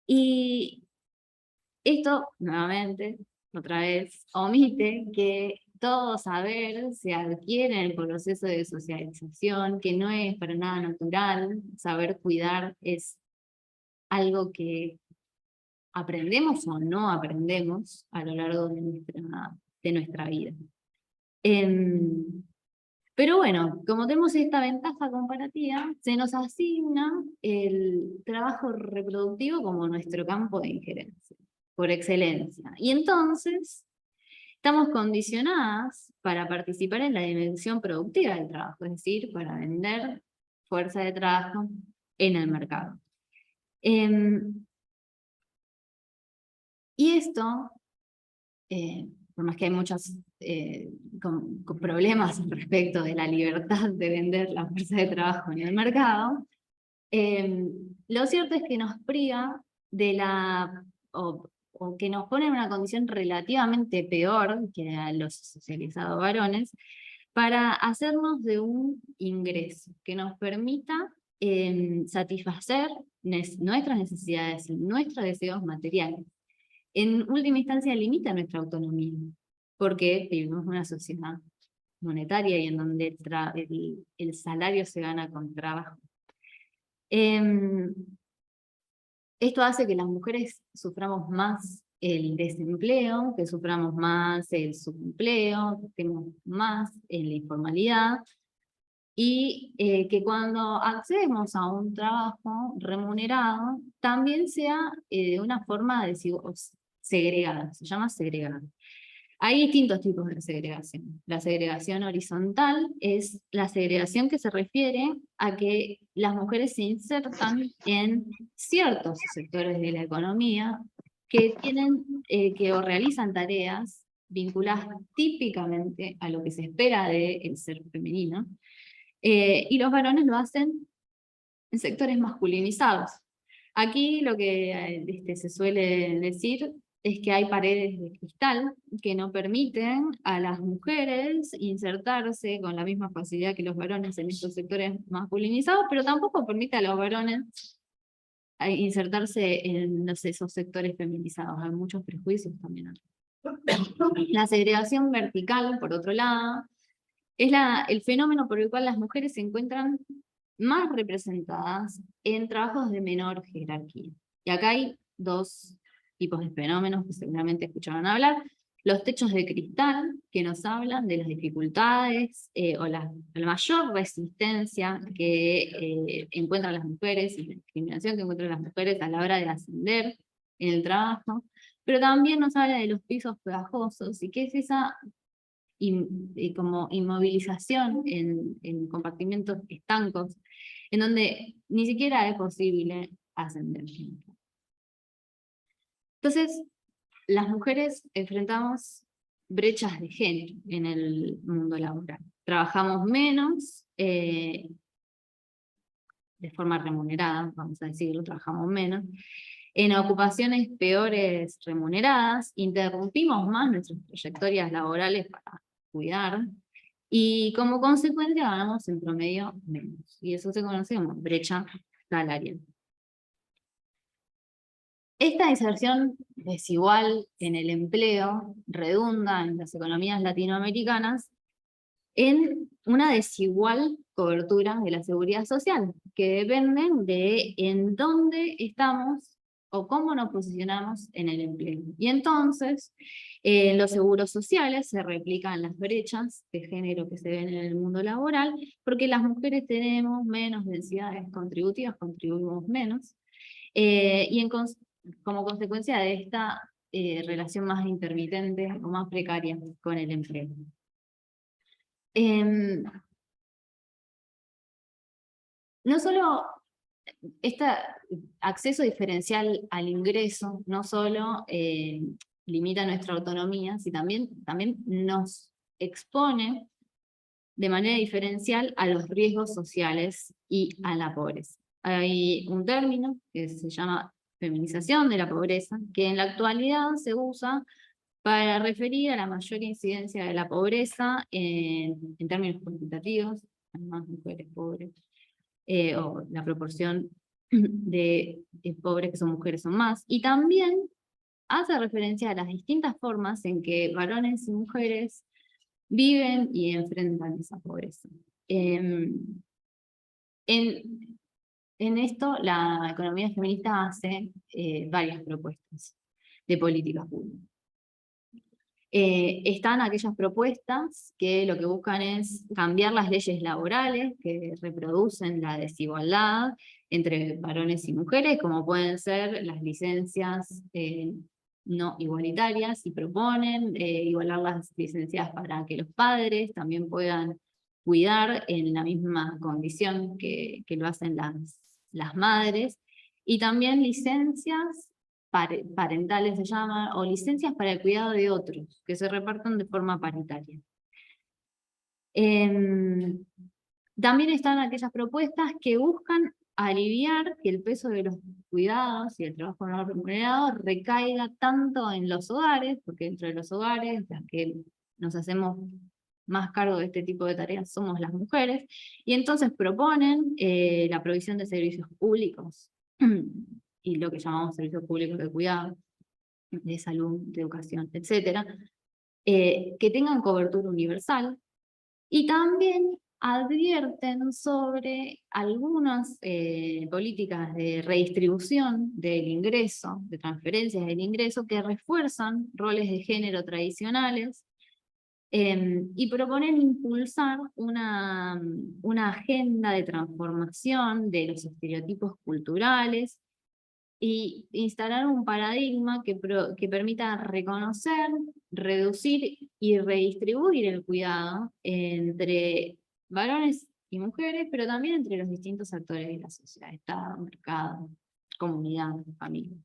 B: Y esto, nuevamente, otra vez, omite que todo saber se adquiere en el proceso de socialización, que no es para nada natural. Saber cuidar es algo que aprendemos o no aprendemos a lo largo de nuestra vida. Pero bueno, como tenemos esta ventaja comparativa, se nos asigna el trabajo reproductivo como nuestro campo de injerencia, por excelencia. Y entonces, estamos condicionadas para participar en la dimensión productiva del trabajo, es decir, para vender fuerza de trabajo en el mercado. Y esto, por más que hay muchos con problemas respecto de la libertad de vender la fuerza de trabajo en el mercado, lo cierto es que nos priva de o que nos pone en una condición relativamente peor que a los socializados varones, para hacernos de un ingreso que nos permita satisfacer nuestras necesidades y nuestros deseos materiales. En última instancia limita nuestra autonomía, porque vivimos en una sociedad monetaria y en donde el salario se gana con trabajo. Esto hace que las mujeres suframos más el desempleo, que suframos más el subempleo, que estemos más en la informalidad, y que cuando accedemos a un trabajo remunerado, también sea de una forma segregada, se llama segregada. Hay distintos tipos de segregación. La segregación horizontal es la segregación que se refiere a que las mujeres se insertan en ciertos sectores de la economía que tienen o realizan tareas vinculadas típicamente a lo que se espera del ser femenino, y los varones lo hacen en sectores masculinizados. Aquí lo que se suele decir es que hay paredes de cristal que no permiten a las mujeres insertarse con la misma facilidad que los varones en estos sectores masculinizados, pero tampoco permite a los varones insertarse en esos sectores feminizados. Hay muchos prejuicios también. La segregación vertical, por otro lado, es el fenómeno por el cual las mujeres se encuentran más representadas en trabajos de menor jerarquía. Y acá hay dos tipos de fenómenos que seguramente escucharon hablar. Los techos de cristal, que nos hablan de las dificultades o la mayor resistencia que encuentran las mujeres y la discriminación que encuentran las mujeres a la hora de ascender en el trabajo, pero también nos habla de los pisos pegajosos y qué es esa como inmovilización en compartimentos estancos, en donde ni siquiera es posible ascender. Entonces, las mujeres enfrentamos brechas de género en el mundo laboral. Trabajamos menos, de forma remunerada, vamos a decirlo, trabajamos menos, en ocupaciones peores remuneradas, interrumpimos más nuestras trayectorias laborales para cuidar, y como consecuencia ganamos en promedio menos, y eso se conoce como brecha salarial. Esta inserción desigual en el empleo redunda en las economías latinoamericanas en una desigual cobertura de la seguridad social, que dependen de en dónde estamos o cómo nos posicionamos en el empleo. Y entonces, en los seguros sociales se replican las brechas de género que se ven en el mundo laboral, porque las mujeres tenemos menos densidades contributivas, contribuimos menos, como consecuencia de esta relación más intermitente o más precaria con el empleo. No solo este acceso diferencial al ingreso, no solo limita nuestra autonomía, sino también nos expone de manera diferencial a los riesgos sociales y a la pobreza. Hay un término que se llama feminización de la pobreza, que en la actualidad se usa para referir a la mayor incidencia de la pobreza en términos cuantitativos, hay más mujeres pobres, o la proporción de pobres que son mujeres son más, y también hace referencia a las distintas formas en que varones y mujeres viven y enfrentan esa pobreza. En esto, la economía feminista hace varias propuestas de políticas públicas. Están aquellas propuestas que lo que buscan es cambiar las leyes laborales que reproducen la desigualdad entre varones y mujeres, como pueden ser las licencias no igualitarias, y proponen igualar las licencias para que los padres también puedan cuidar en la misma condición que lo hacen las madres, y también licencias parentales se llaman, o licencias para el cuidado de otros, que se repartan de forma paritaria. También están aquellas propuestas que buscan aliviar que el peso de los cuidados y el trabajo no remunerado recaiga tanto en los hogares, porque dentro de los hogares las que nos hacemos más cargo de este tipo de tareas somos las mujeres, y entonces proponen la provisión de servicios públicos, y lo que llamamos servicios públicos de cuidado, de salud, de educación, etcétera, que tengan cobertura universal, y también advierten sobre algunas políticas de redistribución del ingreso, de transferencias del ingreso, que refuerzan roles de género tradicionales, y proponen impulsar una agenda de transformación de los estereotipos culturales, y instalar un paradigma que permita reconocer, reducir y redistribuir el cuidado entre varones y mujeres, pero también entre los distintos actores de la sociedad, Estado, mercado, comunidad, familia.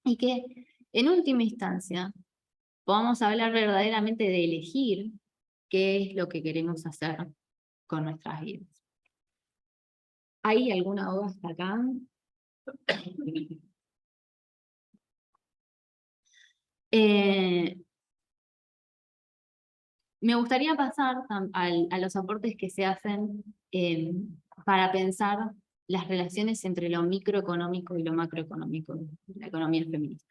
B: Y que, en última instancia, podamos hablar verdaderamente de elegir qué es lo que queremos hacer con nuestras vidas. ¿Hay alguna duda hasta acá? Me gustaría pasar a los aportes que se hacen para pensar las relaciones entre lo microeconómico y lo macroeconómico de la economía feminista.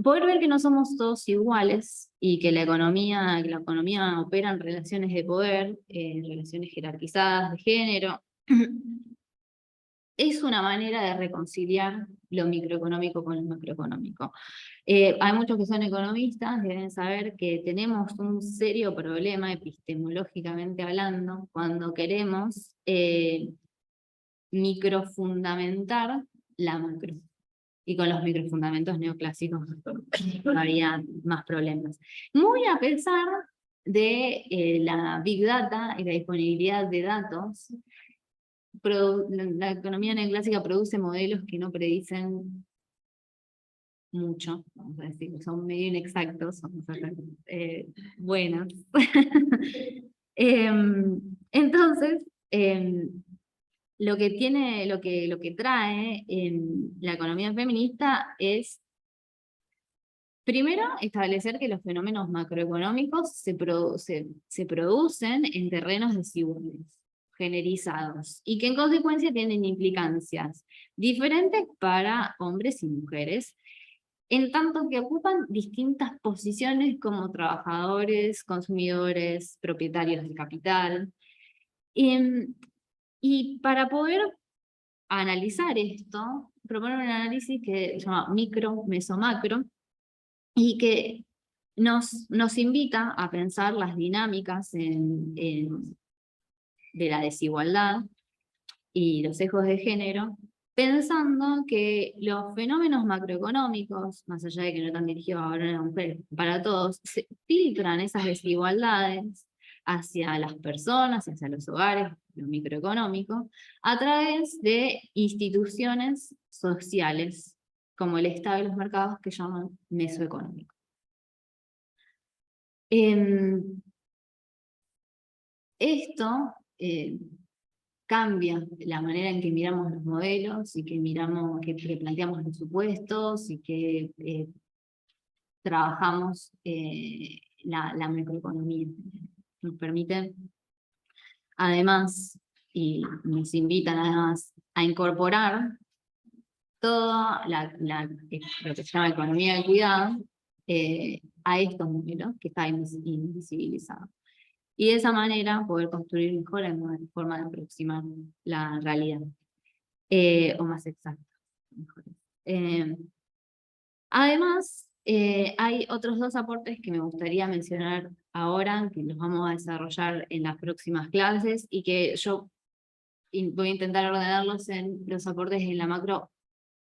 B: Poder ver que no somos todos iguales y que la economía opera en relaciones de poder, en relaciones jerarquizadas de género, es una manera de reconciliar lo microeconómico con lo macroeconómico. Hay muchos que son economistas, deben saber que tenemos un serio problema epistemológicamente hablando cuando queremos microfundamentar la macro. Y con los microfundamentos neoclásicos había más problemas. Muy a pesar de la Big Data y la disponibilidad de datos, la economía neoclásica produce modelos que no predicen mucho, vamos a decir, son medio inexactos, vamos a ver, buenos. Entonces, lo que trae la economía feminista es, primero, establecer que los fenómenos macroeconómicos se producen en terrenos desiguales, generizados, y que en consecuencia tienen implicancias diferentes para hombres y mujeres, en tanto que ocupan distintas posiciones como trabajadores, consumidores, propietarios del capital. Y para poder analizar esto, proponer un análisis que se llama micro, meso, macro, y que nos invita a pensar las dinámicas de la desigualdad y los sesgos de género, pensando que los fenómenos macroeconómicos, más allá de que no están dirigidos a varones y a mujeres, para todos, se filtran esas desigualdades hacia las personas, hacia los hogares, lo microeconómico, a través de instituciones sociales, como el Estado y los mercados, que llaman mesoeconómicos. Esto cambia la manera en que miramos los modelos y que que planteamos los supuestos y que trabajamos la macroeconomía. Nos permite, además, y nos invitan además a incorporar toda lo que se llama economía del cuidado a estos modelos que está invisibilizado. Y de esa manera poder construir mejor una forma de aproximar la realidad, o más exacta. Además, hay otros dos aportes que me gustaría mencionar ahora, que los vamos a desarrollar en las próximas clases, y que yo voy a intentar ordenarlos en los aportes en la macro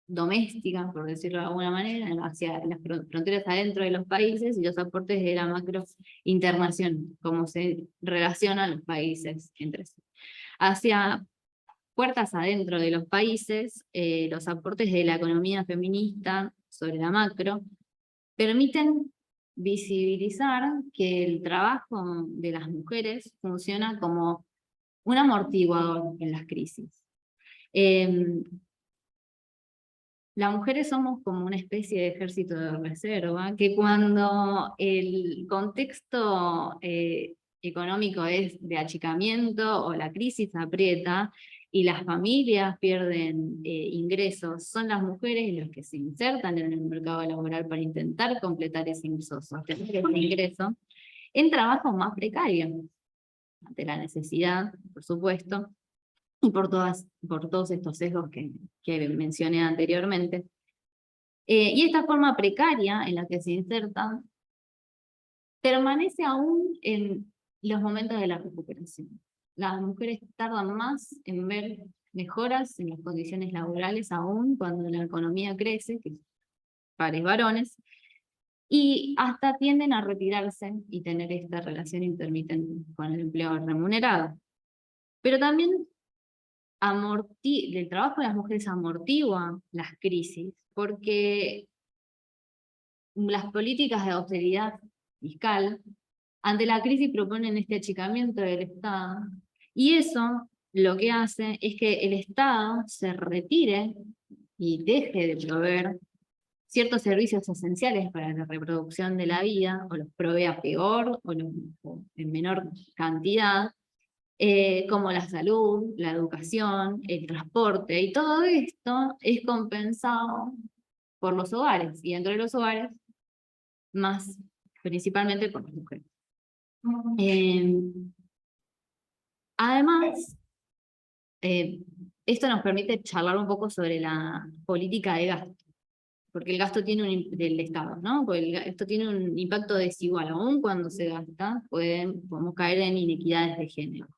B: doméstica, por decirlo de alguna manera, hacia las fronteras adentro de los países, y los aportes de la macro internación, cómo se relacionan los países entre sí. Hacia puertas adentro de los países, los aportes de la economía feminista sobre la macro permiten visibilizar que el trabajo de las mujeres funciona como un amortiguador en las crisis. Las mujeres somos como una especie de ejército de reserva, que cuando el contexto económico es de achicamiento o la crisis aprieta y las familias pierden ingresos, son las mujeres los que se insertan en el mercado laboral para intentar completar ese ingreso, sostener ese ingreso, en trabajo más precario, ante la necesidad, por supuesto, y por todos estos sesgos que mencioné anteriormente. Y esta forma precaria en la que se insertan permanece aún en los momentos de la recuperación. Las mujeres tardan más en ver mejoras en las condiciones laborales, aún cuando la economía crece, que pares varones, y hasta tienden a retirarse y tener esta relación intermitente con el empleo remunerado. Pero también el trabajo de las mujeres amortigua las crisis, porque las políticas de austeridad fiscal ante la crisis proponen este achicamiento del Estado, y eso lo que hace es que el Estado se retire y deje de proveer ciertos servicios esenciales para la reproducción de la vida, o los provea peor o en menor cantidad, como la salud, la educación, el transporte, y todo esto es compensado por los hogares, y dentro de los hogares, más principalmente por las mujeres. Además, esto nos permite charlar un poco sobre la política de gasto, porque el gasto tiene del Estado, ¿no? Porque esto tiene un impacto desigual, aún cuando se gasta, podemos caer en inequidades de género.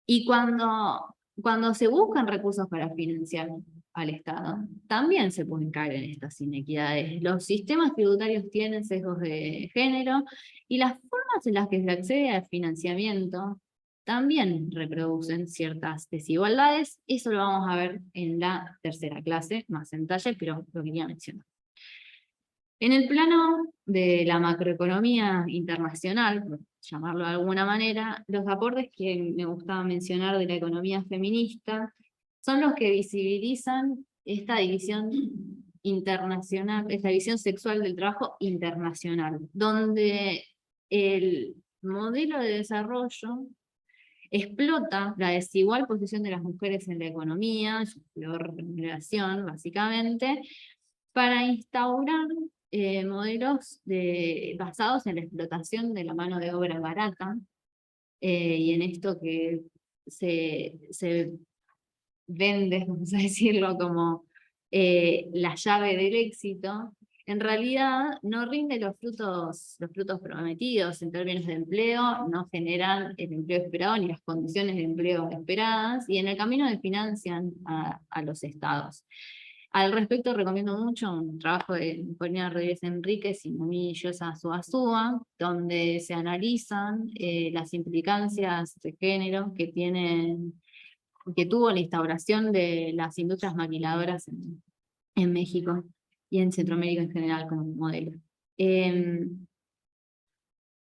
B: Y cuando se buscan recursos para financiar al Estado, también se pueden caer en estas inequidades. Los sistemas tributarios tienen sesgos de género, y las formas en las que se accede al financiamiento también reproducen ciertas desigualdades. Eso lo vamos a ver en la tercera clase, más en detalle, pero lo quería mencionar. En el plano de la macroeconomía internacional, por llamarlo de alguna manera, los aportes que me gustaba mencionar de la economía feminista son los que visibilizan esta división internacional, esta división sexual del trabajo internacional, donde el modelo de desarrollo explota la desigual posición de las mujeres en la economía, su peor remuneración, básicamente, para instaurar modelos basados en la explotación de la mano de obra barata, y en esto que se vende, vamos a decirlo, como la llave del éxito, en realidad no rinde los frutos prometidos en términos de empleo, no generan el empleo esperado ni las condiciones de empleo esperadas, y en el camino desfinancian a los estados. Al respecto, recomiendo mucho un trabajo de Corina Rodríguez Enríquez y Noemí Llosa Suazúa, donde se analizan las implicancias de género que tuvo la instauración de las industrias maquiladoras en México y en Centroamérica en general como modelo.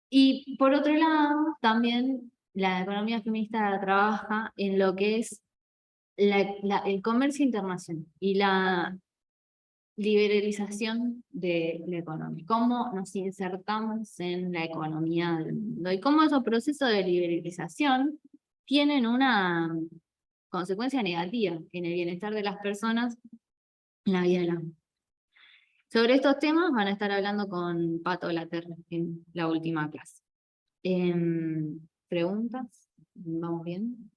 B: Y por otro lado, también la economía feminista trabaja en lo que es el comercio internacional y la liberalización de la economía, cómo nos insertamos en la economía del mundo y cómo esos procesos de liberalización tienen una consecuencia negativa en el bienestar de las personas en la vida de la mujer. Sobre estos temas van a estar hablando con Pato Laterra en la última clase. ¿Preguntas? ¿Vamos bien?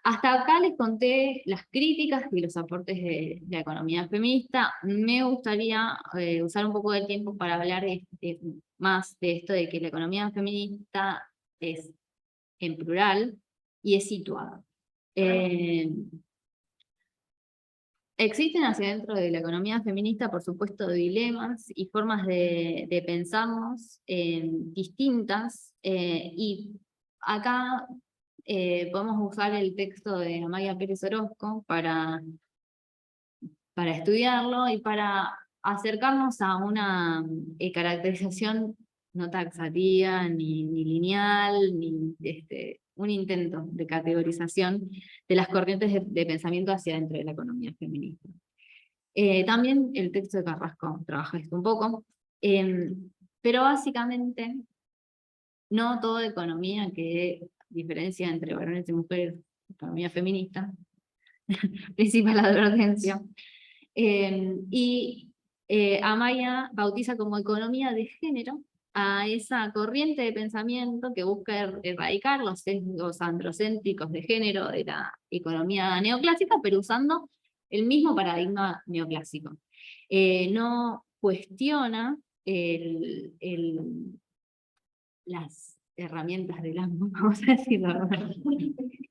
B: Hasta acá les conté las críticas y los aportes de la economía feminista. Me gustaría usar un poco del tiempo para hablar más de esto de que la economía feminista es en plural y es situada. Existen hacia dentro de la economía feminista, por supuesto, dilemas y formas de pensarnos distintas, y acá podemos usar el texto de Amaya Pérez Orozco para estudiarlo y para acercarnos a una caracterización no taxativa, ni lineal, ni un intento de categorización de las corrientes de pensamiento hacia dentro de la economía feminista. También el texto de Carrasco trabaja esto un poco, pero básicamente no toda economía que diferencia entre varones y mujeres, economía feminista, principal advertencia, Amaya bautiza como economía de género a esa corriente de pensamiento que busca erradicar los sesgos androcéntricos de género de la economía neoclásica, pero usando el mismo paradigma neoclásico. No cuestiona las herramientas del amo, vamos a decirlo.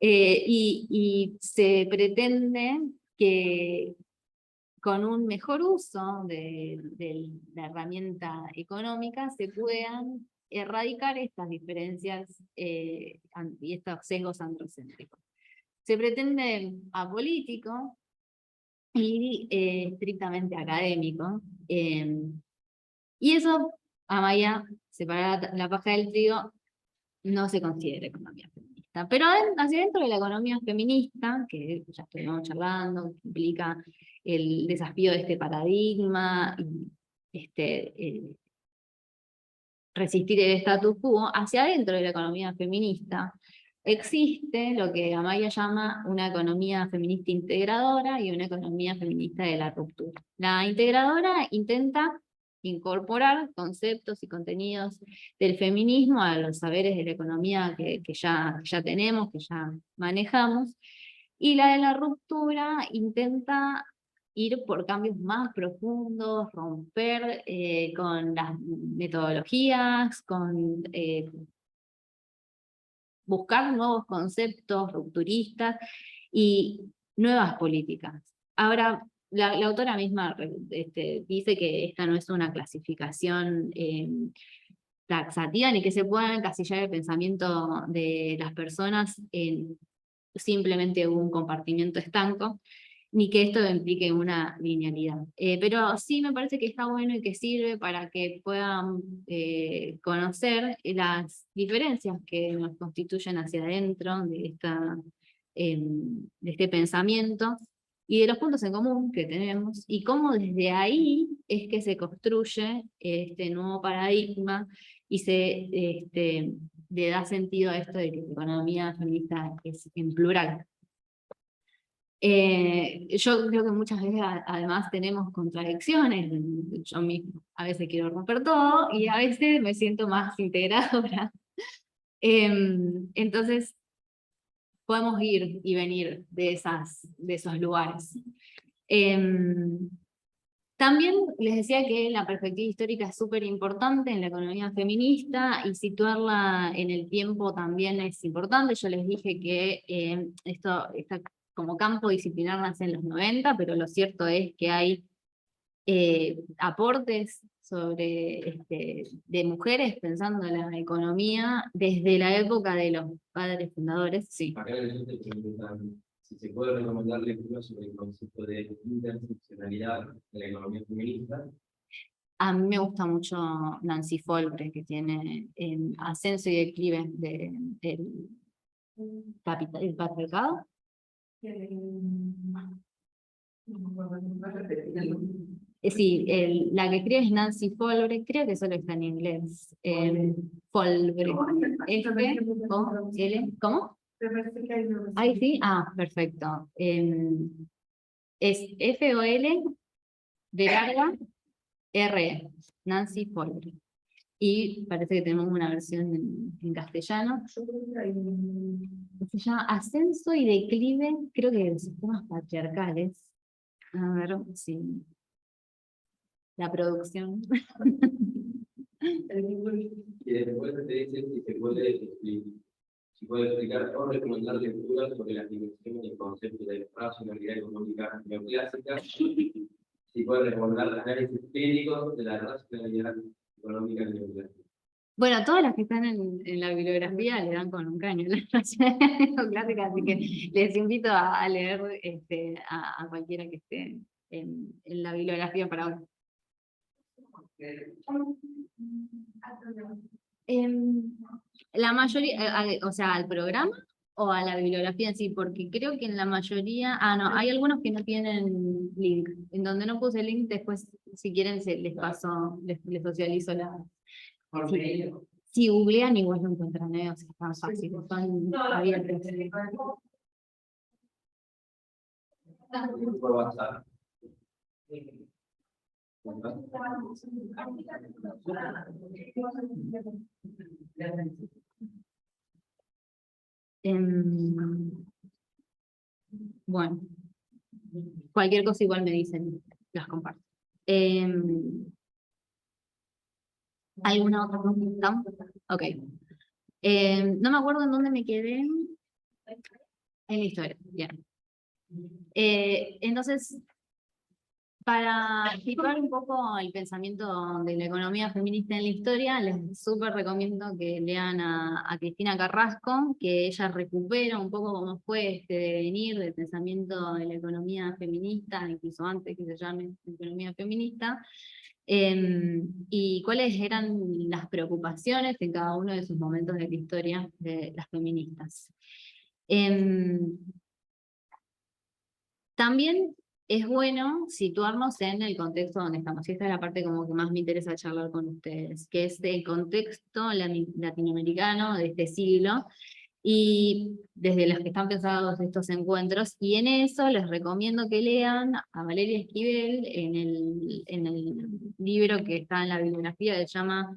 B: Y se pretende que con un mejor uso de la herramienta económica se puedan erradicar estas diferencias y estos sesgos androcéntricos. Se pretende apolítico y estrictamente académico, y eso, Amaya, separar la paja del trigo, no se considera economía feminista. Pero hacia dentro de la economía feminista, que ya estuvimos charlando, que implica el desafío de este paradigma, resistir el status quo, hacia adentro de la economía feminista existe lo que Amaya llama una economía feminista integradora y una economía feminista de la ruptura. La integradora intenta incorporar conceptos y contenidos del feminismo a los saberes de la economía que ya tenemos, que ya manejamos, y la de la ruptura intenta ir por cambios más profundos, romper con las metodologías, con buscar nuevos conceptos rupturistas y nuevas políticas. Ahora, la autora misma dice que esta no es una clasificación taxativa, ni que se pueda encasillar el pensamiento de las personas en simplemente un compartimiento estanco, ni que esto implique una linealidad. Pero sí me parece que está bueno y que sirve para que puedan conocer las diferencias que nos constituyen hacia adentro de este pensamiento, y de los puntos en común que tenemos, y cómo desde ahí es que se construye este nuevo paradigma y le da sentido a esto de que la economía feminista es en plural. Yo creo que muchas veces además tenemos contradicciones, yo mismo a veces quiero romper todo y a veces me siento más integradora. Entonces podemos ir y venir de esos lugares. También les decía que la perspectiva histórica es súper importante en la economía feminista y situarla en el tiempo también es importante. Yo les dije que esto está como campo disciplinar nace en los 90, pero lo cierto es que hay aportes de mujeres pensando en la economía desde la época de los padres fundadores, sí.
E: Acá en el te preguntan si se puede recomendar lecturas sobre el concepto de interseccionalidad de la economía feminista.
B: A mí me gusta mucho Nancy Folbre, que tiene Ascenso y Declive del el patriarcado. Sí, la que escribe es Nancy Folbre, creo que solo está en inglés. Folbre. F-O-L, ¿cómo? Ahí sí, perfecto. Es F-O-L de larga R, Nancy Folbre. Y parece que tenemos una versión en castellano. Se llama Ascenso y Declive, creo que de sistemas patriarcales. A ver si la producción.
E: Y después te dicen si puede explicar o recomendar lecturas sobre las dimensiones del concepto de racionalidad económica neoclásica. Si puede recomendar análisis clínicos de la racionalidad económica neoclásica.
B: Bueno, todas las que están en la bibliografía le dan con un caño la racionalidad neoclásica, así que les invito a leer a cualquiera que esté en la bibliografía para hoy. La mayoría, o sea, al programa o a la bibliografía en sí, porque creo que en la mayoría, no, hay algunos que no tienen link, en donde no puse link, después si quieren les paso, les socializo la... Si googlean igual lo encuentran, o sea, es tan fácil, son abiertos.
E: Por WhatsApp.
B: Bueno, cualquier cosa igual me dicen, las comparto. ¿Alguna otra pregunta? Ok. No me acuerdo en dónde me quedé. En la historia, bien. Entonces, para situar un poco el pensamiento de la economía feminista en la historia, les súper recomiendo que lean a Cristina Carrasco, que ella recupera un poco cómo fue este devenir del pensamiento de la economía feminista, incluso antes que se llame economía feminista, y cuáles eran las preocupaciones en cada uno de sus momentos de la historia de las feministas. También es bueno situarnos en el contexto donde estamos, y esta es la parte como que más me interesa charlar con ustedes, que es el contexto latinoamericano de este siglo, y desde los que están pensados estos encuentros, y en eso les recomiendo que lean a Valeria Esquivel en el libro que está en la bibliografía, que se llama,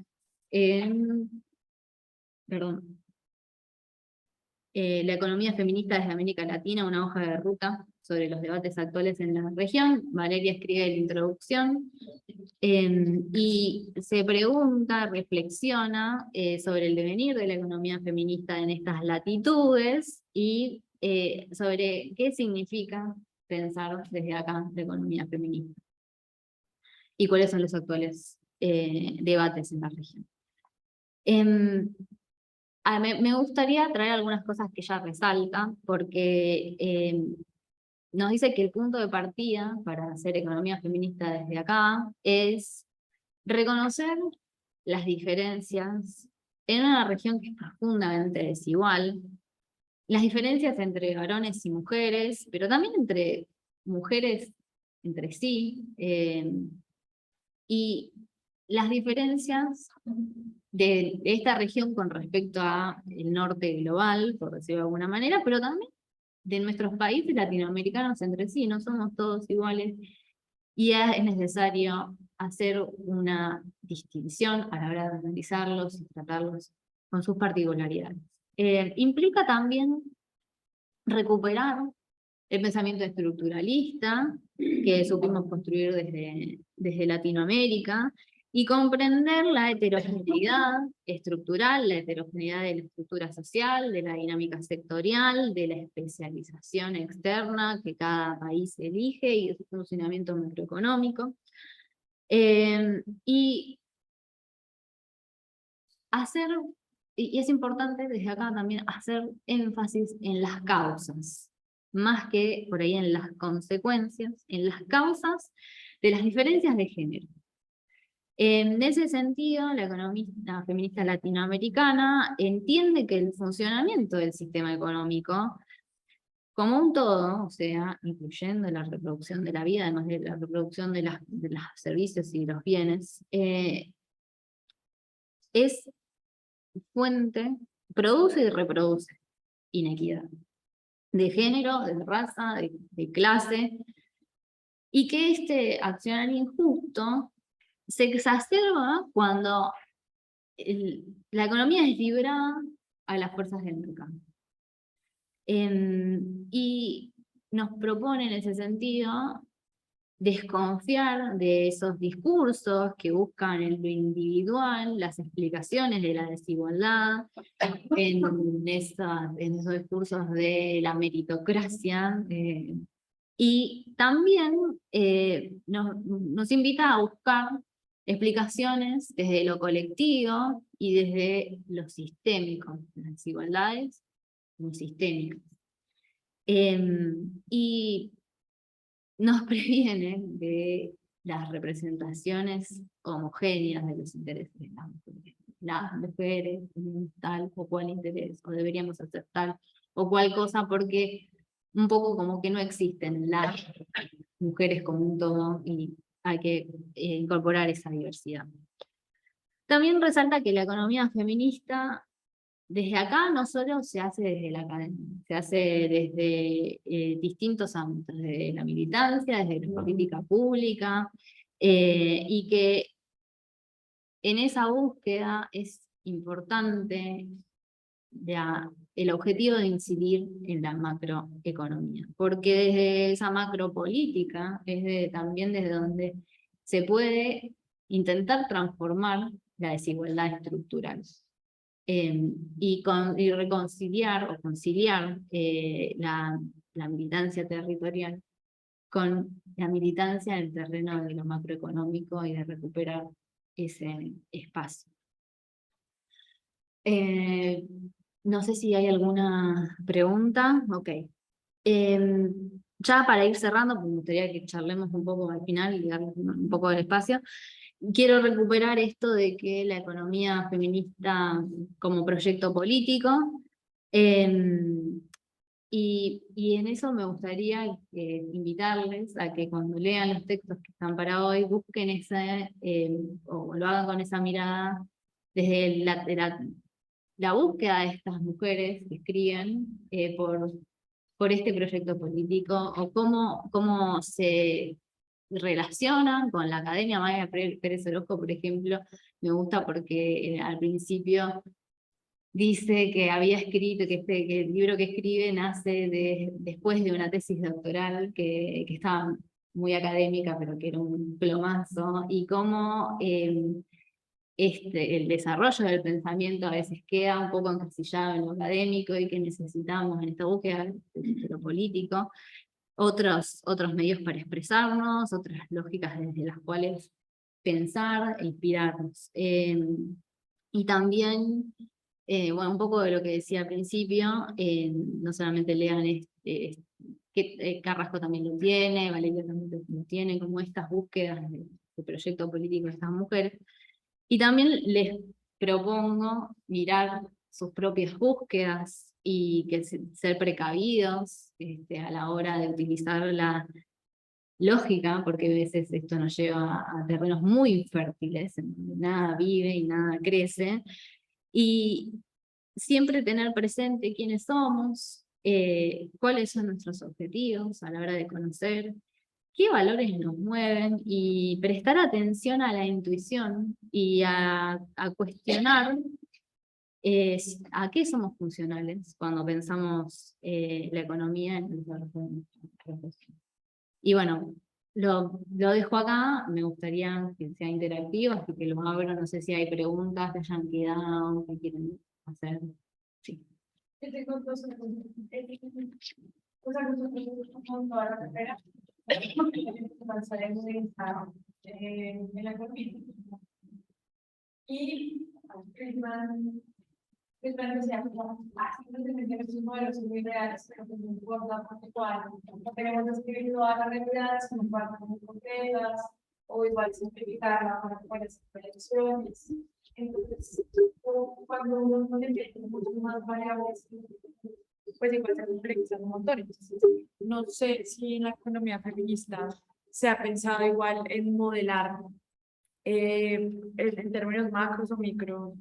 B: La economía feminista desde América Latina, una hoja de ruta sobre los debates actuales en la región. Valeria escribe la introducción y se pregunta, reflexiona sobre el devenir de la economía feminista en estas latitudes y sobre qué significa pensar desde acá la economía feminista y cuáles son los actuales debates en la región. Me gustaría traer algunas cosas que ella resalta, porque nos dice que el punto de partida para hacer economía feminista desde acá es reconocer las diferencias en una región que es profundamente desigual, las diferencias entre varones y mujeres, pero también entre mujeres entre sí, y las diferencias de esta región con respecto al norte global, por decirlo de alguna manera, pero también de nuestros países latinoamericanos entre sí, no somos todos iguales, y es necesario hacer una distinción a la hora de analizarlos y tratarlos con sus particularidades. Implica también recuperar el pensamiento estructuralista que supimos construir desde Latinoamérica y comprender la heterogeneidad estructural, la heterogeneidad de la estructura social, de la dinámica sectorial, de la especialización externa que cada país elige y de su funcionamiento macroeconómico. Y es importante desde acá también hacer énfasis en las causas, más que por ahí en las consecuencias, en las causas de las diferencias de género. En ese sentido, la economista feminista latinoamericana entiende que el funcionamiento del sistema económico, como un todo, o sea, incluyendo la reproducción de la vida, además de la reproducción de los servicios y los bienes, es fuente, produce y reproduce inequidad de género, de raza, de clase, y que este accionar injusto se exacerba cuando la economía es librada a las fuerzas del mercado. Y nos propone en ese sentido desconfiar de esos discursos que buscan en lo individual las explicaciones de la desigualdad, en esos discursos de la meritocracia, y también nos invita a buscar explicaciones desde lo colectivo y desde lo sistémico, las desigualdades como sistémicas. Y nos previene de las representaciones homogéneas de los intereses de las mujeres. Las mujeres tenemos tal o cual interés, o deberíamos hacer tal o cual cosa, porque un poco como que no existen las mujeres como un todo, y hay que incorporar esa diversidad. También resalta que la economía feminista desde acá no solo se hace desde la academia, se hace desde distintos ámbitos, desde la militancia, desde la política pública, y que en esa búsqueda es importante el objetivo de incidir en la macroeconomía, porque desde esa macropolítica es también desde donde se puede intentar transformar la desigualdad estructural. Y reconciliar o conciliar la militancia territorial con la militancia en el terreno de lo macroeconómico y de recuperar ese espacio. No sé si hay alguna pregunta. Ok. Ya para ir cerrando, porque me gustaría que charlemos un poco al final y darle un poco de espacio. Quiero recuperar esto de que la economía feminista como proyecto político, y en eso me gustaría invitarles a que cuando lean los textos que están para hoy, busquen o lo hagan con esa mirada desde la búsqueda de estas mujeres que escriben por este proyecto político, o cómo se relacionan con la academia. Maya Pérez Orozco, por ejemplo, me gusta porque al principio dice que había escrito, que el libro que escribe nace después de una tesis doctoral que estaba muy académica, pero que era un plomazo, y cómo el desarrollo del pensamiento a veces queda un poco encasillado en lo académico, y que necesitamos en esta búsqueda de lo político otros medios para expresarnos, otras lógicas desde las cuales pensar e inspirarnos. Y también, bueno, un poco de lo que decía al principio, no solamente lean que Carrasco también lo tiene, Valeria también lo tiene, como estas búsquedas de proyecto político de estas mujeres. Y también les propongo mirar sus propias búsquedas y ser precavidos a la hora de utilizar la lógica, porque a veces esto nos lleva a terrenos muy infértiles, en donde nada vive y nada crece, y siempre tener presente quiénes somos, cuáles son nuestros objetivos a la hora de conocer, qué valores nos mueven y prestar atención a la intuición y a cuestionar a qué somos funcionales cuando pensamos la economía en nuestra profesión. Y bueno, lo dejo acá, me gustaría que sea interactivo, así que lo abro, no sé si hay preguntas que hayan quedado, que quieren hacer. Sí.
A: Yo tengo dos preguntas. Una cosa con toda la carrera. Avanzaremos en la economía. Y es verdad que sea simplemente estos modelos son muy reales, pero que no importa porque no queremos describir toda la realidad, sino partes muy concretas, o igual simplificarla para varias operaciones. Entonces, cuando uno no le mete mucho más variables, pues igual se complejizan un montón. Entonces, no sé si en la economía feminista se ha pensado igual en modelar en términos macros o micros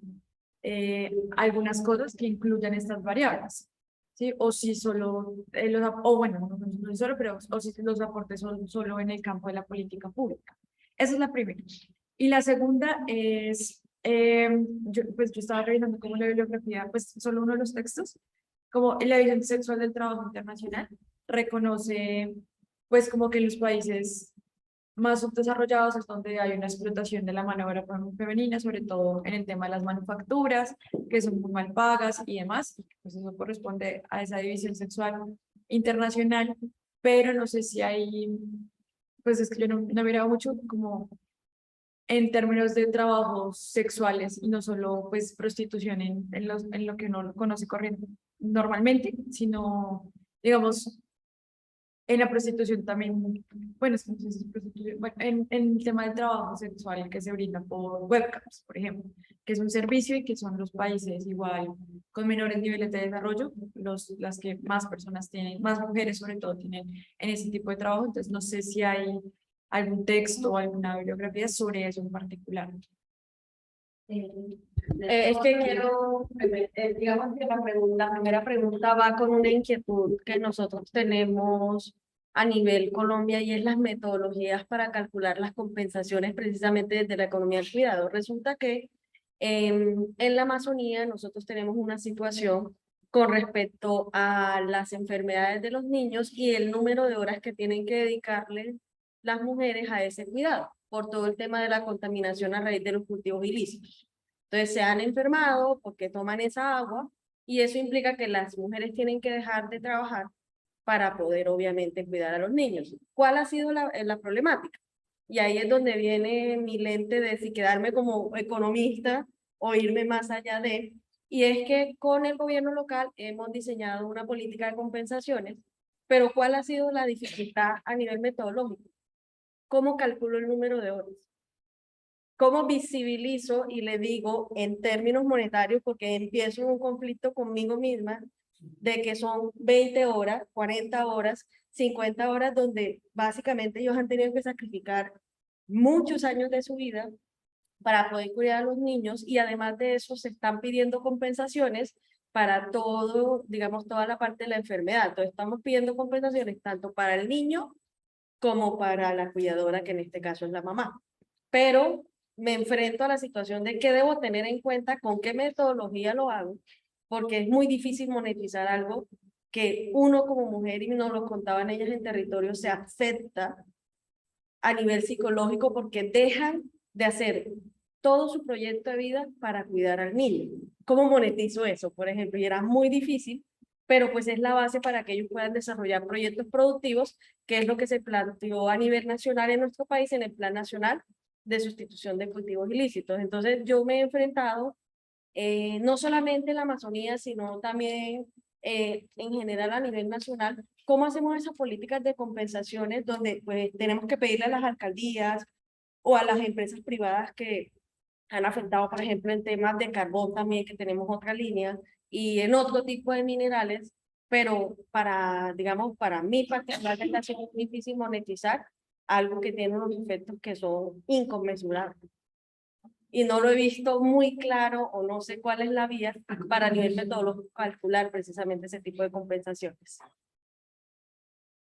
A: algunas cosas que incluyan estas variables, ¿sí? O si solo, o bueno, no es solo, pero o si los aportes son solo en el campo de la política pública. Esa es la primera. Y la segunda es, pues yo estaba revisando como la bibliografía, pues solo uno de los textos, como la división sexual del trabajo internacional, reconoce pues como que en los países más subdesarrollados es donde hay una explotación de la mano de obra femenina, sobre todo en el tema de las manufacturas, que son muy mal pagas y demás. Pues eso corresponde a esa división sexual internacional, pero no sé si hay, pues es que yo no he mirado mucho como en términos de trabajos sexuales y no solo pues prostitución en lo que uno conoce corriente normalmente, sino digamos en la prostitución también, bueno, es que no sé si es prostitución, bueno, en el tema del trabajo sexual que se brinda por webcams, por ejemplo, que es un servicio y que son los países igual con menores niveles de desarrollo, las que más personas tienen, más mujeres sobre todo tienen en ese tipo de trabajo, entonces no sé si hay algún texto o alguna bibliografía sobre eso en particular.
C: Es que quiero, digamos que la primera pregunta va con una inquietud que nosotros tenemos a nivel Colombia y es las metodologías para calcular las compensaciones precisamente desde la economía del cuidado. Resulta que en la Amazonía nosotros tenemos una situación con respecto a las enfermedades de los niños y el número de horas que tienen que dedicarle las mujeres a ese cuidado por todo el tema de la contaminación a raíz de los cultivos ilícitos. Entonces se han enfermado porque toman esa agua y eso implica que las mujeres tienen que dejar de trabajar para poder obviamente cuidar a los niños. ¿Cuál ha sido la problemática? Y ahí es donde viene mi lente de si quedarme como economista o irme más allá de, y es que con el gobierno local hemos diseñado una política de compensaciones, pero ¿cuál ha sido la dificultad a nivel metodológico? ¿Cómo calculo el número de horas? ¿Cómo visibilizo y le digo en términos monetarios, porque empiezo un conflicto conmigo misma, de que son 20 horas, 40 horas, 50 horas, donde básicamente ellos han tenido que sacrificar muchos años de su vida para poder cuidar a los niños y además de eso se están pidiendo compensaciones para todo, digamos, toda la parte de la enfermedad. Entonces estamos pidiendo compensaciones tanto para el niño como para la cuidadora, que en este caso es la mamá. Pero me enfrento a la situación de qué debo tener en cuenta, con qué metodología lo hago, porque es muy difícil monetizar algo que uno como mujer, y nos lo contaban ellas en territorio, se afecta a nivel psicológico porque dejan de hacer todo su proyecto de vida para cuidar al niño. ¿Cómo monetizo eso, por ejemplo? Y era muy difícil, pero pues es la base para que ellos puedan desarrollar proyectos productivos, que es lo que se planteó a nivel nacional en nuestro país en el Plan Nacional de Sustitución de Cultivos Ilícitos. Entonces yo me he enfrentado no solamente en la Amazonía, sino también en general a nivel nacional, cómo hacemos esas políticas de compensaciones donde pues tenemos que pedirle a las alcaldías o a las empresas privadas que han afectado, por ejemplo, en temas de carbón también, que tenemos otra línea, y en otro tipo de minerales, pero para, digamos, para mí particularmente ha sido muy difícil monetizar algo que tiene unos efectos que son inconmensurables. y no lo he visto muy claro o no sé cuál es la vía para a nivel metodológico calcular precisamente ese tipo de compensaciones.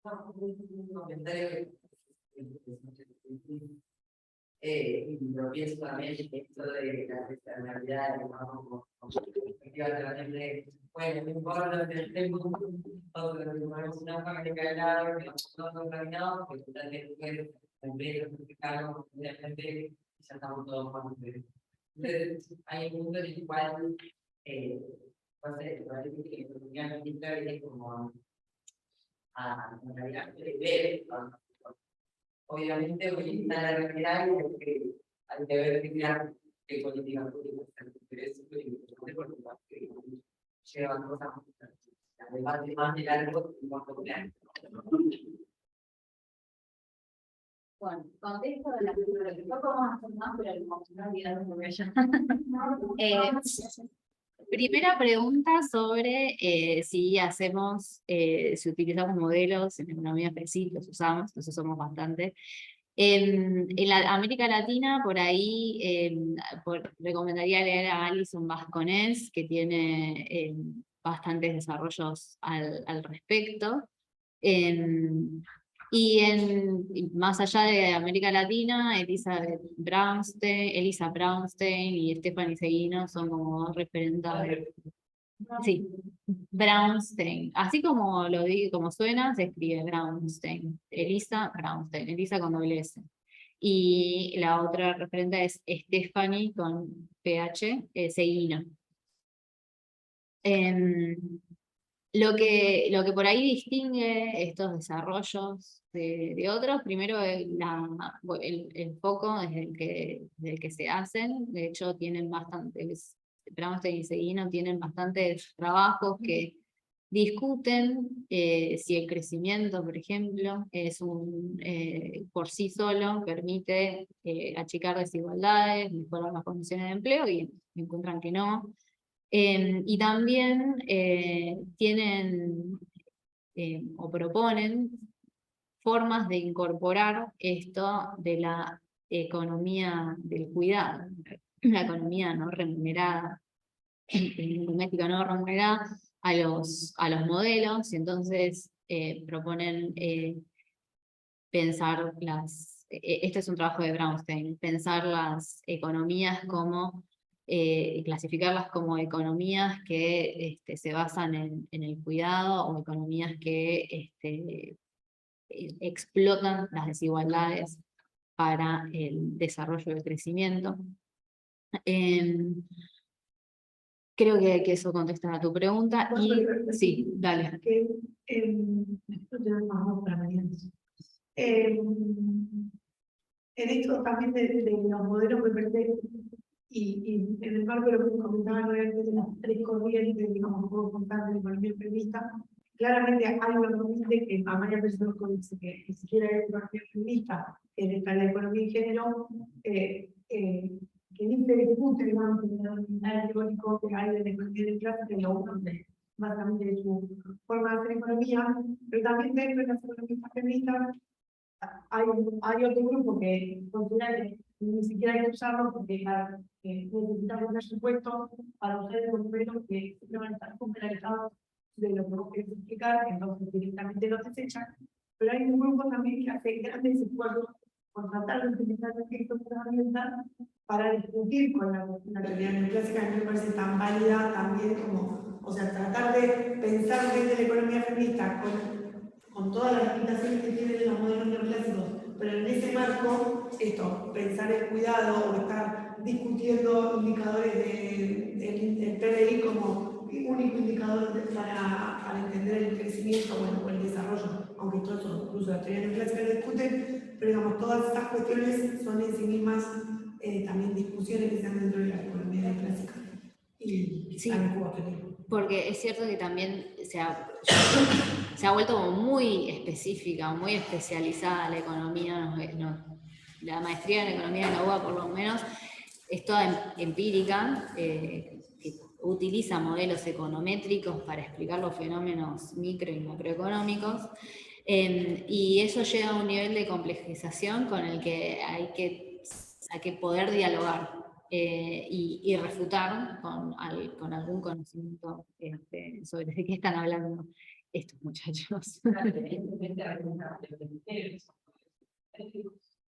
F: Lo pienso también esto de las externalidades, ¿no? Bueno, no importa, tenemos una fábrica de helado que no contaminado, que también cumplir certificado, obviamente, ya estamos todos con entonces, hay un mundo en el cual, no sé, parece que la economía militar es como a la realidad de obviamente voy a intentar arreglar porque hay que ver qué política pública es súper importante porque llevan cosas además de más de largo y más complejo.
B: Bueno, contesto de la primera, que poco vamos a hacer más, pero no olvidar por ella. Primera pregunta sobre si si utilizamos modelos en economía FESI, los usamos, entonces somos bastante. En la América Latina, por ahí, recomendaría leer a Alison Vasconés, que tiene bastantes desarrollos al respecto. Y más allá de América Latina, Elisa Brownstein y Stephanie Seguino son como referentes. Sí, Brownstein. Así como lo digo, como suena, se escribe Brownstein. Elisa Brownstein, Elisa con doble S. Y la otra referente es Stephanie con PH, Seguino. Lo que por ahí distingue estos desarrollos de otros, primero el foco desde el que se hacen. De hecho tienen bastantes, Brownstein y Seguino tienen bastantes trabajos que discuten si el crecimiento, por ejemplo, por sí solo permite achicar desigualdades, mejorar las condiciones de empleo, y encuentran que no. Y también tienen o proponen formas de incorporar esto de la economía del cuidado, la economía no remunerada, doméstica no remunerada, a los modelos, y entonces proponen pensar este es un trabajo de Brownstein, pensar las economías como clasificarlas como economías que se basan en el cuidado, o economías que explotan las desigualdades para el desarrollo y el crecimiento. Creo que eso contesta a tu pregunta. Y sí, dale.
A: Esto tenemos para mañana. En esto también de los modelos me parece, y en el marco de lo que comentaba realmente de las tres corrientes, digamos, puedo contar de la economía feminista, claramente hay una corriente que a María Personas dice que ni siquiera es economía feminista, que es la economía de género, que dice, discute, digamos, el teórico que hay de la economía de clase, que lo uno de básicamente de su forma de hacer economía, pero también dentro de las economistas feministas hay otro grupo que considera que ni siquiera hay que usarlo porque necesitamos presupuesto para ustedes concretos que van a estar popularizados de lo que vos querés explicar, entonces directamente los desechan. Pero hay un grupo también que hace grandes esfuerzos por tratar de utilizar estas herramientas para discutir con la teoría neoclásica, que me parece tan válida también como, o sea, tratar de pensar desde la economía feminista con todas las limitaciones que tienen los modelos neoclásicos, pero en ese marco, pensar el cuidado o estar discutiendo indicadores del PBI como único indicador para entender el crecimiento o el desarrollo, aunque todo eso incluso la teoría neoclásica lo discute, pero digamos, todas estas cuestiones son en sí mismas también discusiones que se dan dentro de la economía neoclásica. Y
B: sí, porque es cierto que también se ha vuelto como muy específica, muy especializada la economía, la maestría en economía de la UBA por lo menos, es toda empírica, que utiliza modelos econométricos para explicar los fenómenos micro y macroeconómicos, y eso lleva a un nivel de complejización con el que hay que poder dialogar. y refutar con algún conocimiento sobre de qué están hablando estos muchachos.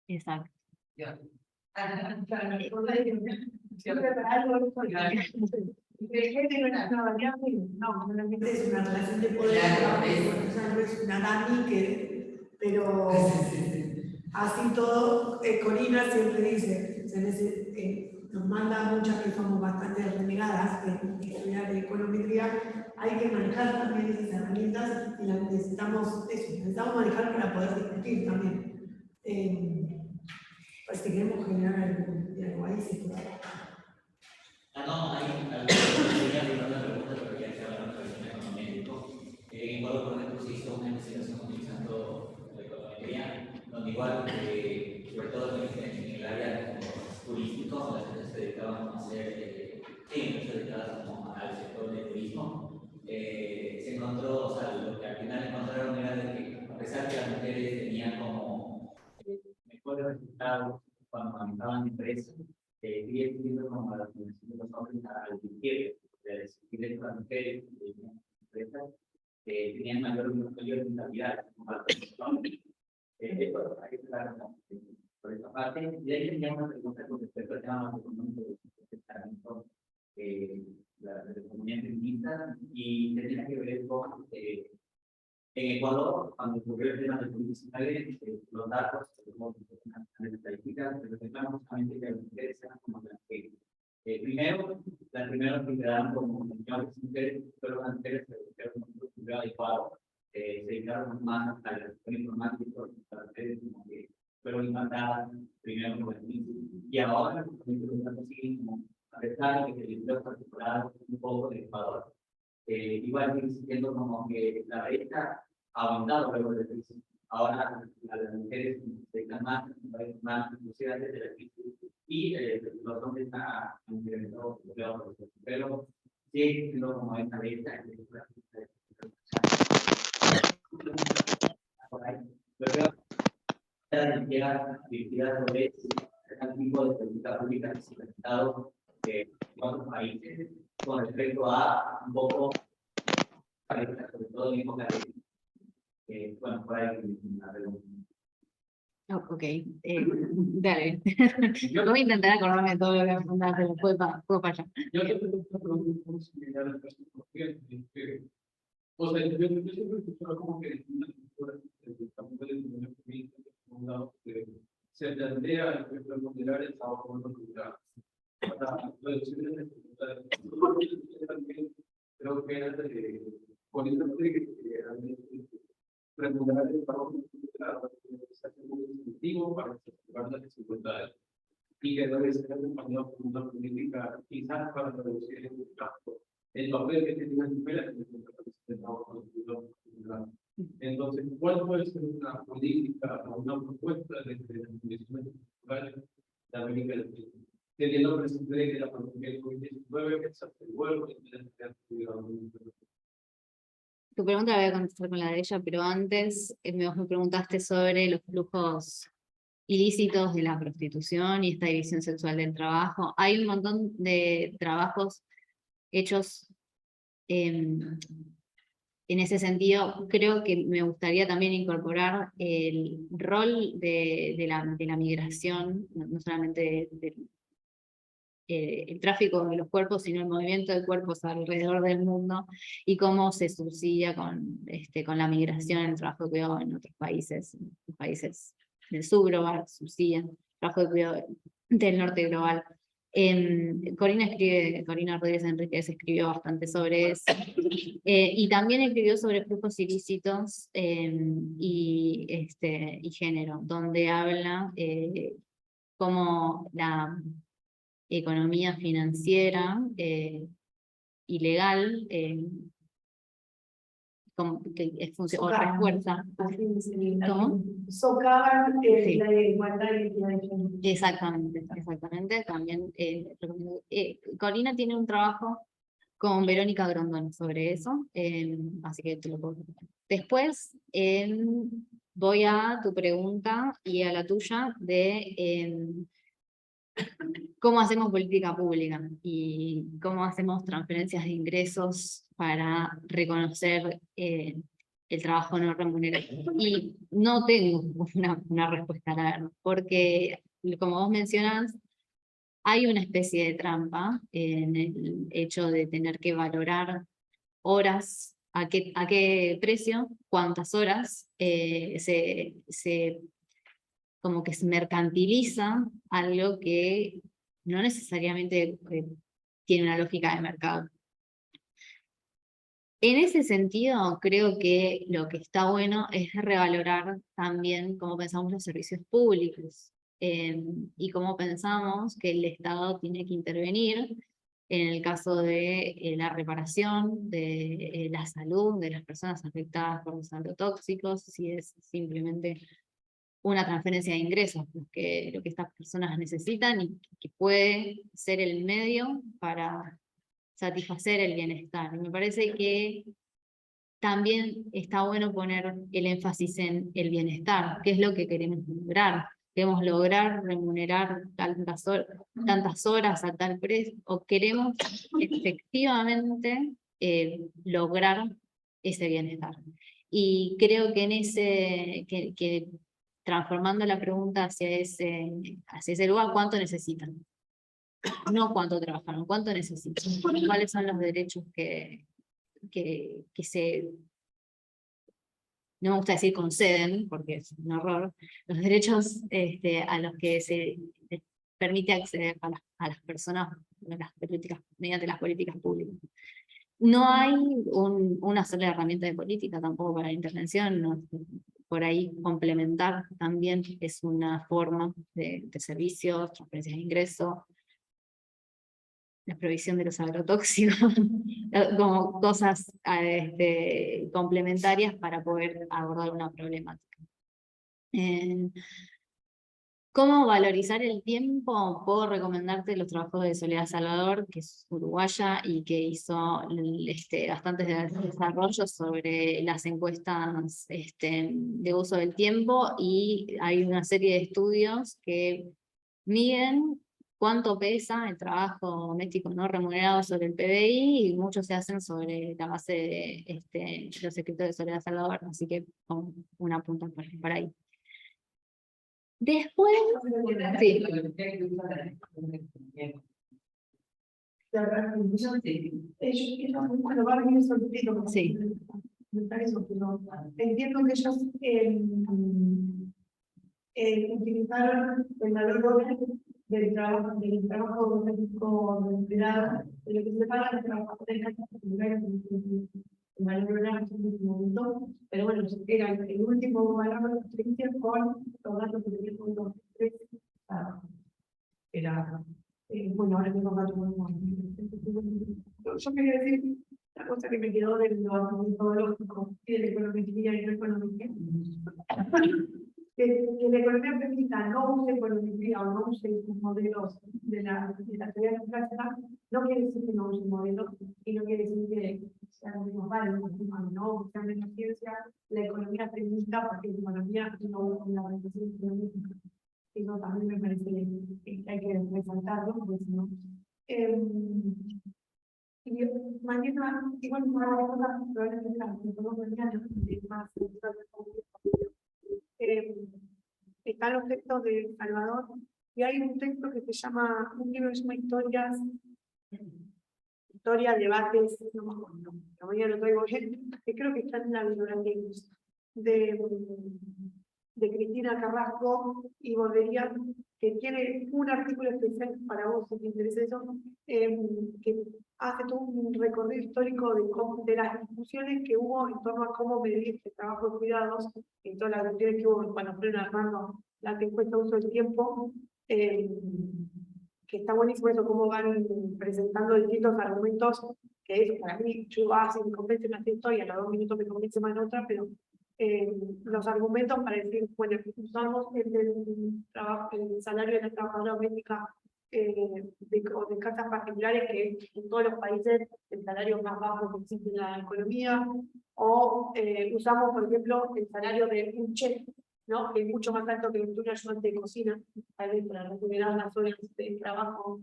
B: Exacto.
G: No, realmente es una relación de poder, o sea, no es una Dani pero así todo, Corina siempre dice, nos manda muchas que somos bastante renegadas de estudiar econometría, hay que manejar también esas herramientas y las necesitamos manejar para poder discutir también. Pues si queremos generar algo ahí, sí.
E: No, hay quería una pregunta, pero ya que hablamos de econométrico. En Ecuador, por ejemplo, se hizo una investigación utilizando la econometría, donde igual, sobre todo en el área turístico, las empresas se dedicaban a hacer, empresas dedicadas como al sector del turismo, se encontró, o sea, lo que al final encontraron era de que, a pesar que las mujeres tenían como mejores resultados cuando manejaban empresas, sigue siendo como la fundación de los hombres al dirigir, es decir, las mujeres empresas tenían mayor rentabilidad como los hombres. Esto hay que estar por esa parte. Y ahí tenía una pregunta con respecto al tema económico de la economía feminista y tenía que ver con en Ecuador, cuando ocurrió el tema del COVID-19, los datos, las estadísticas, reflejaban justamente que las mujeres eran como las que, las primeras que quedaron como señores mujeres, pero las mujeres se dedicaron a un estudio adecuado, se dedicaron más a la sector informático, las mujeres como que fueron impactadas primero por el mismo. Y ahora, los datos siguen como, a pesar de que se les particular un poco de Ecuador. Igual que siendo como que la brecha ha aumentado luego de la crisis. Ahora a las mujeres se dedican más inclusive antes de la crisis y los hombres han incrementado peor. Pero sigue siendo como esta brecha. Pero llega dirigida sobre este tipo de política pública que se ha presentado en otros países con respecto a un poco sobre todo en época de bueno, por ahí una pregunta.
B: Ok, dale. Voy a intentar acordarme de todo lo que me preguntaste, pero puedo para allá.
D: Yo te pregunto una pregunta muy similar al resto, porque o sea, yo siempre escuchaba como que una cultura del campo de la economía feminista, por un lado, que se plantea el ponderar el trabajo no cultural. Para reducir las dificultades. Creo que era poniendo que remunerar el trabajo no cultural es algo muy distintivo para observar las desigualdades y que debe ser acompañado por una política quizás para reducir el papel que tiene la mujer en el trabajo cultural. Entonces, ¿cuál puede ser una política o una propuesta desde las condiciones culturales de América Latina? Teniendo presente que la pandemia del COVID-19 exacerbó
B: Tu pregunta la voy a contestar con la de ella, pero antes me preguntaste sobre los flujos ilícitos de la prostitución y esta división sexual del trabajo. Hay un montón de trabajos hechos en ese sentido. Creo que me gustaría también incorporar el rol de la migración, no solamente el tráfico de los cuerpos, sino el movimiento de cuerpos alrededor del mundo y cómo se subsidia con la migración, el trabajo de cuidado en otros países, del sur global, subsidian el trabajo de cuidado del norte global. Corina Rodríguez Enríquez escribió bastante sobre eso, y también escribió sobre flujos ilícitos y género, donde habla cómo la economía financiera ilegal o refuerza. ¿Cómo?
A: Socavan
B: Sí.
A: la igualdad y la género.
B: Exactamente. También Corina tiene un trabajo con Verónica Grondona sobre eso, así que te lo puedo contar. Después voy a tu pregunta y a la tuya de cómo hacemos política pública y cómo hacemos transferencias de ingresos para reconocer el trabajo no remunerado. Y no tengo una respuesta, la verdad, porque como vos mencionás, hay una especie de trampa en el hecho de tener que valorar horas, a qué precio, cuántas horas, como que se mercantiliza algo que no necesariamente tiene una lógica de mercado. En ese sentido, creo que lo que está bueno es revalorar también cómo pensamos los servicios públicos y cómo pensamos que el Estado tiene que intervenir en el caso de la reparación de la salud de las personas afectadas por los agrotóxicos, si es simplemente una transferencia de ingresos, lo que estas personas necesitan y que puede ser el medio para satisfacer el bienestar. Me parece que también está bueno poner el énfasis en el bienestar, qué es lo que queremos lograr. ¿Queremos lograr remunerar tantas horas a tal precio? ¿O queremos efectivamente lograr ese bienestar? Y creo que en que transformando la pregunta hacia ese lugar, ¿cuánto necesitan? No cuánto trabajaron, cuánto necesitan, cuáles son los derechos que se, no me gusta decir conceden, porque es un horror, los derechos a los que se les permite acceder a las personas mediante las políticas públicas. No hay una sola herramienta de política tampoco para la intervención, no, por ahí complementar también es una forma de servicios, transferencias de ingresos, la provisión de los agrotóxicos, como cosas complementarias para poder abordar una problemática. ¿Cómo valorizar el tiempo? Puedo recomendarte los trabajos de Soledad Salvador, que es uruguaya y que hizo bastantes desarrollos sobre las encuestas de uso del tiempo, y hay una serie de estudios que miden cuánto pesa el trabajo doméstico no remunerado sobre el PBI, y muchos se hacen sobre la base de los escritos de Soledad Salvador, así que una punta para ahí. Después, sí.
G: Bueno, va a venir soltero.
B: Sí.
G: Entiendo que ellos utilizaron el valor del trabajo doméstico remunerado, de lo que se paga el trabajo de la momento, pero bueno, era el último valor de referencia con los datos que teníamos en 2003. Era, bueno, ahora tengo datos muy buenos. Yo quería decir la cosa que me quedó del metodológico y de la econometría y la economía. Que la economía feminista no use econometría o no use sus modelos de la teoría clásica, no quiere decir que no use modelos y no quiere decir que sean menos válidos, no, que sean menos ciencia, la economía feminista, porque la economía no usa la organización económica. Eso también me parece que hay que resaltarlo, porque si no. Y mañana, igual no hago cosas, probablemente mañana, más están los textos de Salvador, y hay un texto que se llama, un libro que se llama Historia, debates, no me acuerdo, todavía lo traigo bien, que creo que está en la bibliografía de Cristina Carrasco y Bordería, que tiene un artículo especial para vos, si te interesa eso, que hace todo un recorrido histórico de las discusiones que hubo en torno a cómo medir el trabajo de cuidados, en todas las discusiones que hubo cuando fueron armando la encuesta de uso del tiempo, que está buenísimo eso, cómo van presentando distintos argumentos, que es para mí, yo me convence en esta historia, a los 2 minutos me convence más en otra, pero los argumentos para decir, bueno, usamos el salario de la trabajadora doméstica de casas particulares, que es en todos los países el salario más bajo que existe en la economía, o usamos, por ejemplo, el salario de un chef,
H: ¿no? Que es mucho más alto que un ayudante de cocina, tal vez para recuperar las horas de trabajo.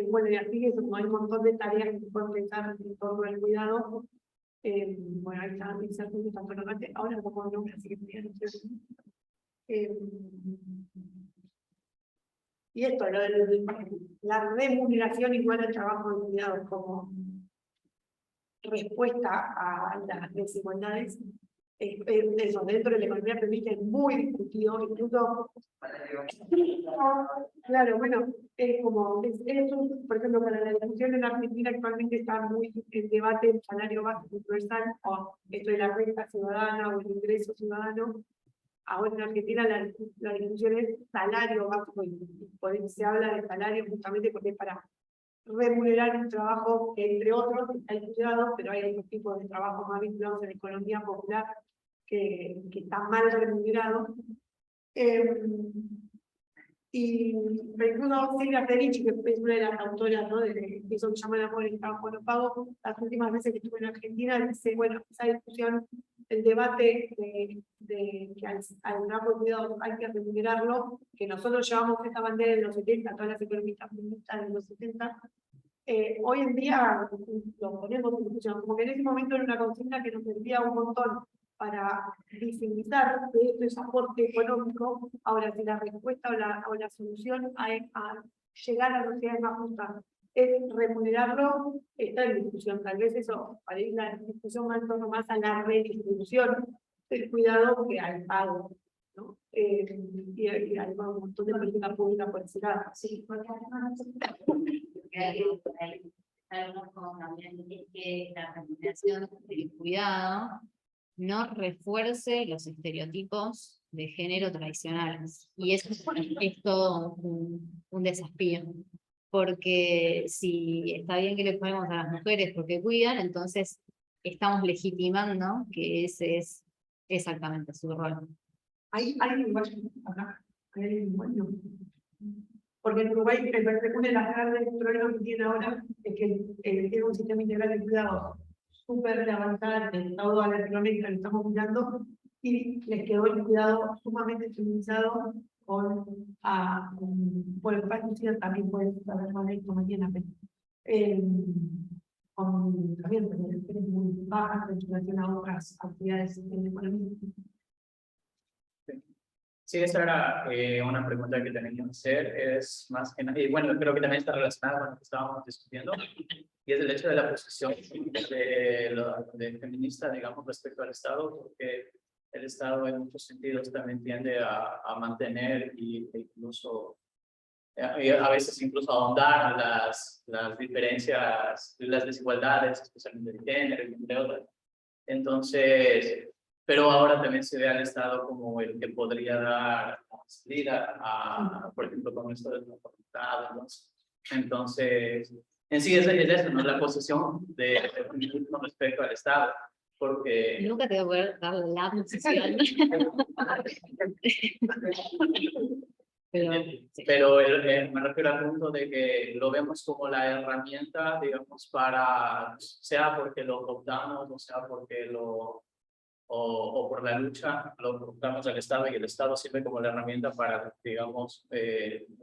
H: Bueno, y así que como hay un montón de tareas que se pueden pensar en torno al cuidado. Bueno, ahí está, ahora no puedo nombrar, así que no sé. Y esto, la remuneración igual al trabajo de cuidado como respuesta a las desigualdades, eso dentro de la economía feminista es muy discutido, incluso, claro, bueno, por ejemplo, para la discusión en Argentina actualmente está muy el debate del salario básico universal, o esto de la renta ciudadana o el ingreso ciudadano. Ahora en Argentina la discusión es salario básico, y por eso se habla de salario justamente porque es para remunerar un trabajo que, entre otros, está estudiado, pero hay otros tipos de trabajo más vinculados en la economía popular que están mal remunerados. Y incluso Silvia Federici, que es una de las autoras, ¿no?, de eso que llaman amor y trabajo no pago, las últimas veces que estuve en Argentina, dice, bueno, esa discusión, el debate de que al trabajo de cuidado hay que remunerarlo, que nosotros llevamos esta bandera en los 70, todas las economistas feministas de los 70, hoy en día lo ponemos en discusión, como que en ese momento era una consigna que nos servía un montón para visibilizar que esto es aporte económico. Ahora, si la respuesta o la solución a llegar a las sociedades más justas es remunerarlo, está en discusión. Tal vez eso, para ir la discusión más en torno más a la redistribución del cuidado que al pago, ¿no? Y hay un montón de política pública por ese lado. Sí,
B: porque hay algunos como también es que la remuneración del cuidado no refuerce los estereotipos de género tradicionales. Y eso es todo un desafío. Porque si está bien que le ponemos a las mujeres porque cuidan, entonces estamos legitimando que ese es exactamente su rol.
H: Hay lenguaje acá, hay lenguaje. Porque en Uruguay, una de las grandes problemas que tiene ahora es que tiene un sistema integral de cuidado súper avanzado en toda Latinoamérica, lo estamos mirando, y les quedó el cuidado sumamente feminizado con bueno, Patricia también puede saber más de esto mañana, pero con también mujeres muy bajas en relación a otras actividades en la economía.
D: Sí, esa era una pregunta que tenía que hacer, es más que nada, y bueno, creo que también está relacionada con lo que estábamos discutiendo, y es el hecho de la posición de feminista, digamos, respecto al Estado, porque el Estado en muchos sentidos también tiende a mantener e incluso, a veces incluso ahondar las diferencias, las desigualdades, especialmente de género, entre otras. Entonces, pero ahora también se ve al Estado como el que podría dar salida a, por ejemplo, con esto de los facultados. Entonces, en sí es eso, ¿no? La posición de feminismo respecto al Estado, porque...
B: Nunca te voy a poder dar la posición. Pero
D: me refiero al punto de que lo vemos como la herramienta, digamos, para, sea porque lo optamos, o sea porque o por la lucha, lo optamos al Estado, y el Estado sirve como la herramienta para, digamos,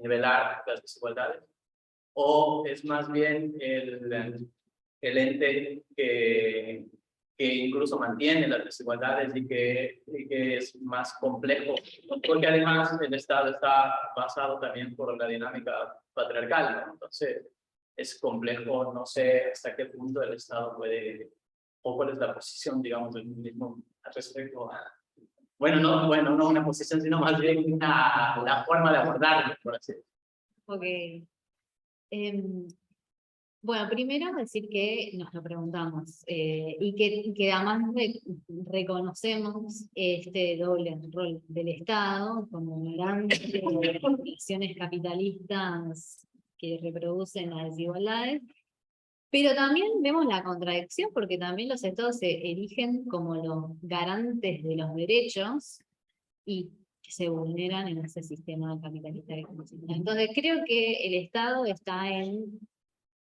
D: nivelar las desigualdades. O es más bien el ente que incluso mantiene las desigualdades y que es más complejo, porque además el Estado está basado también por la dinámica patriarcal, ¿no? Entonces es complejo, no sé hasta qué punto el Estado puede, o cuál es la posición, digamos, del mismo respecto a, no una posición, sino más bien la forma de abordarlo, por así decirlo.
B: Ok. Bueno, primero decir que nos lo preguntamos y que además reconocemos este doble rol del Estado como garante de condiciones capitalistas que reproducen las desigualdades, pero también vemos la contradicción porque también los Estados se erigen como los garantes de los derechos y se vulneran en ese sistema capitalista que funciona. Entonces creo que el Estado está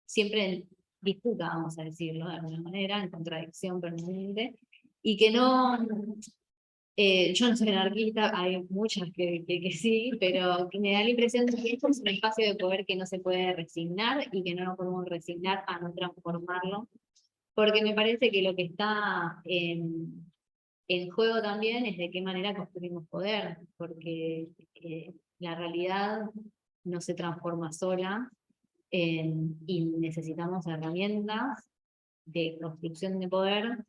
B: siempre en disputa, vamos a decirlo de alguna manera, en contradicción permanente, y que no Yo no soy anarquista, hay muchas que sí, pero que me da la impresión de que esto es un espacio de poder que no se puede resignar y que no nos podemos resignar a no transformarlo, porque me parece que lo que está en juego también es de qué manera construimos poder, porque la realidad no se transforma sola y necesitamos herramientas de construcción de poder,